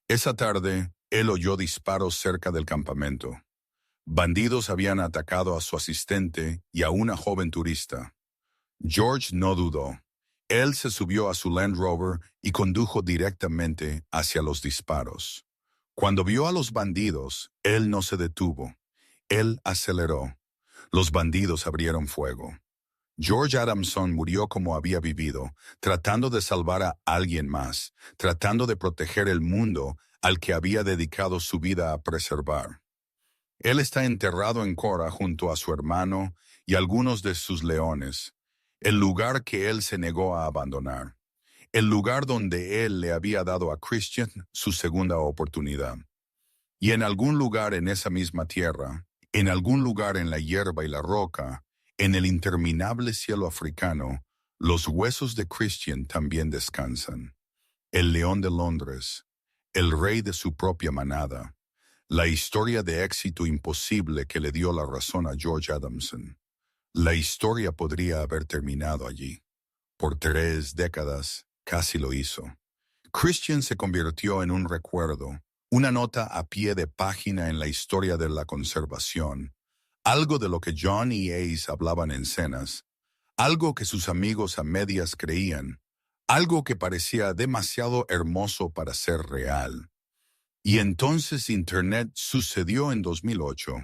Esa tarde, él oyó disparos cerca del campamento. Bandidos habían atacado a su asistente y a una joven turista. George no dudó. Él se subió a su Land Rover y condujo directamente hacia los disparos. Cuando vio a los bandidos, él no se detuvo. Él aceleró. Los bandidos abrieron fuego. George Adamson murió como había vivido, tratando de salvar a alguien más, tratando de proteger el mundo al que había dedicado su vida a preservar. Él está enterrado en Cora junto a su hermano y algunos de sus leones, el lugar que él se negó a abandonar, el lugar donde él le había dado a Christian su segunda oportunidad. Y en algún lugar en esa misma tierra, en algún lugar en la hierba y la roca, en el interminable cielo africano, los huesos de Christian también descansan. El león de Londres, el rey de su propia manada, la historia de éxito imposible que le dio la razón a George Adamson. La historia podría haber terminado allí. Por 3 décadas, casi lo hizo. Christian se convirtió en un recuerdo, una nota a pie de página en la historia de la conservación, algo de lo que John y Ace hablaban en cenas, algo que sus amigos a medias creían, algo que parecía demasiado hermoso para ser real. Y entonces Internet sucedió en 2008.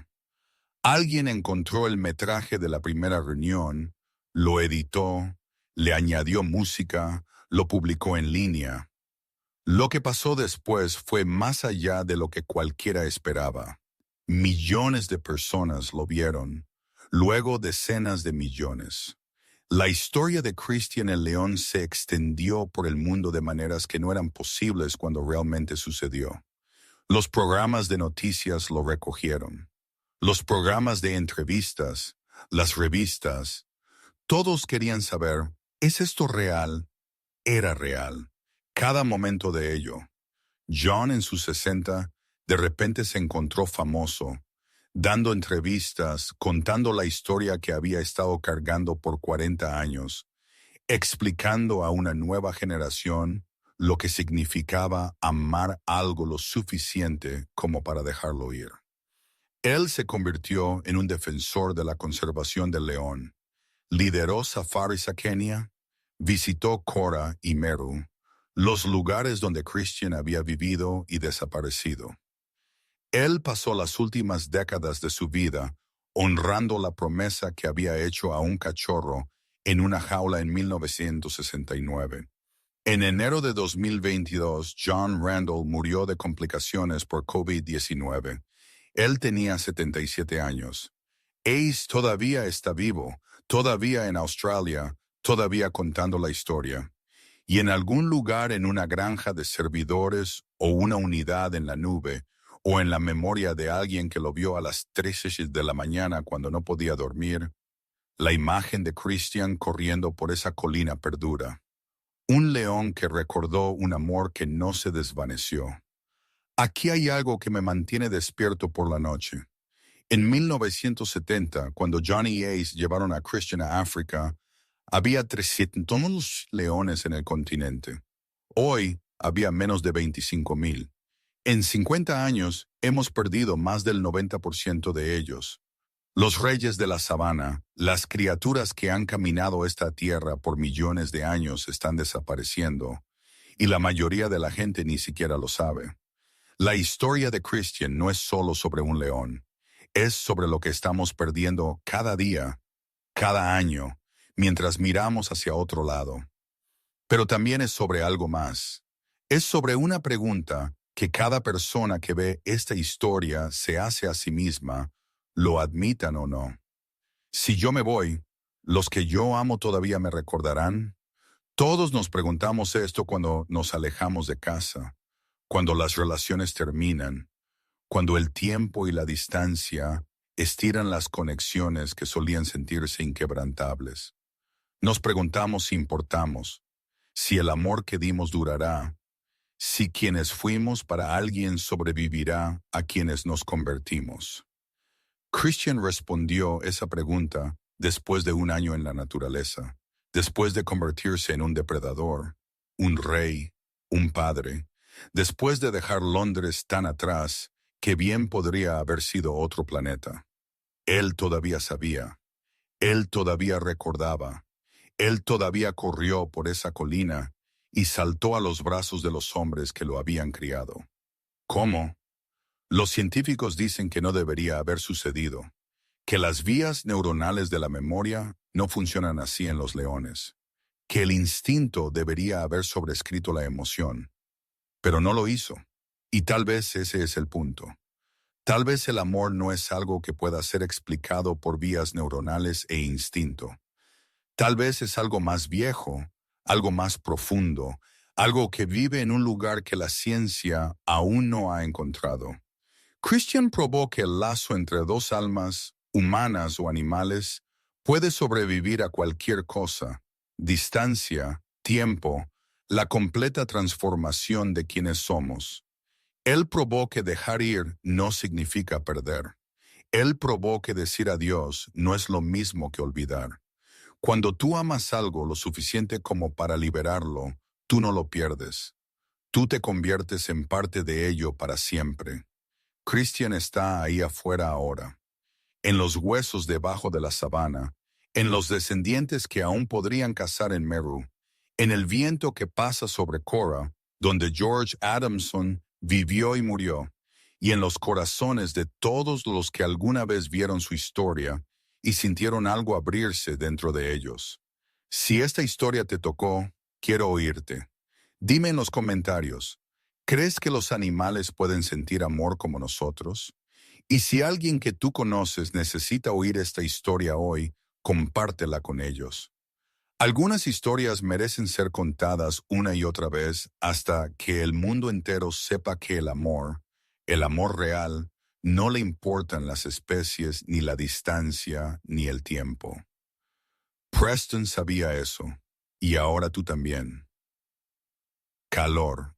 Alguien encontró el metraje de la primera reunión, lo editó, le añadió música, lo publicó en línea. Lo que pasó después fue más allá de lo que cualquiera esperaba. Millones de personas lo vieron, luego decenas de millones. La historia de Christian el León se extendió por el mundo de maneras que no eran posibles cuando realmente sucedió. Los programas de noticias lo recogieron. Los programas de entrevistas, las revistas, todos querían saber, ¿es esto real? Era real. Cada momento de ello. John en sus 60 de repente se encontró famoso, dando entrevistas, contando la historia que había estado cargando por 40 años, explicando a una nueva generación lo que significaba amar algo lo suficiente como para dejarlo ir. Él se convirtió en un defensor de la conservación del león, lideró safaris a Kenia, visitó Cora y Meru, los lugares donde Christian había vivido y desaparecido. Él pasó las últimas décadas de su vida honrando la promesa que había hecho a un cachorro en una jaula en 1969. En enero de 2022, John Randall murió de complicaciones por COVID-19. Él tenía 77 años. Ace todavía está vivo, todavía en Australia, todavía contando la historia. Y en algún lugar en una granja de servidores o una unidad en la nube, o en la memoria de alguien que lo vio a las 13 de la mañana cuando no podía dormir, la imagen de Christian corriendo por esa colina perdura. Un león que recordó un amor que no se desvaneció. Aquí hay algo que me mantiene despierto por la noche. En 1970, cuando Johnny y Ace llevaron a Christian a África, había 300 leones en el continente. Hoy había menos de 25,000. En 50 años hemos perdido más del 90% de ellos. Los reyes de la sabana, las criaturas que han caminado esta tierra por millones de años están desapareciendo, y la mayoría de la gente ni siquiera lo sabe. La historia de Christian no es solo sobre un león, es sobre lo que estamos perdiendo cada día, cada año, mientras miramos hacia otro lado. Pero también es sobre algo más. Es sobre una pregunta que cada persona que ve esta historia se hace a sí misma, lo admitan o no. Si yo me voy, ¿los que yo amo todavía me recordarán? Todos nos preguntamos esto cuando nos alejamos de casa, cuando las relaciones terminan, cuando el tiempo y la distancia estiran las conexiones que solían sentirse inquebrantables. Nos preguntamos si importamos, si el amor que dimos durará, si quienes fuimos para alguien sobrevivirá a quienes nos convertimos. Christian respondió esa pregunta después de un año en la naturaleza, después de convertirse en un depredador, un rey, un padre, después de dejar Londres tan atrás que bien podría haber sido otro planeta. Él todavía sabía, él todavía recordaba, él todavía corrió por esa colina y saltó a los brazos de los hombres que lo habían criado. ¿Cómo? Los científicos dicen que no debería haber sucedido, que las vías neuronales de la memoria no funcionan así en los leones, que el instinto debería haber sobrescrito la emoción, pero no lo hizo. Y tal vez ese es el punto. Tal vez el amor no es algo que pueda ser explicado por vías neuronales e instinto. Tal vez es algo más viejo, algo más profundo, algo que vive en un lugar que la ciencia aún no ha encontrado. Christian probó que el lazo entre dos almas, humanas o animales, puede sobrevivir a cualquier cosa: distancia, tiempo, la completa transformación de quienes somos. Él probó que dejar ir no significa perder. Él probó que decir adiós no es lo mismo que olvidar. Cuando tú amas algo lo suficiente como para liberarlo, tú no lo pierdes. Tú te conviertes en parte de ello para siempre. Christian está ahí afuera ahora, en los huesos debajo de la sabana, en los descendientes que aún podrían cazar en Meru, en el viento que pasa sobre Cora, donde George Adamson vivió y murió, y en los corazones de todos los que alguna vez vieron su historia y sintieron algo abrirse dentro de ellos. Si esta historia te tocó, quiero oírte. Dime en los comentarios, ¿crees que los animales pueden sentir amor como nosotros? Y si alguien que tú conoces necesita oír esta historia hoy, compártela con ellos. Algunas historias merecen ser contadas una y otra vez hasta que el mundo entero sepa que el amor real, no le importan las especies, ni la distancia, ni el tiempo. Preston sabía eso, y ahora tú también. Calor.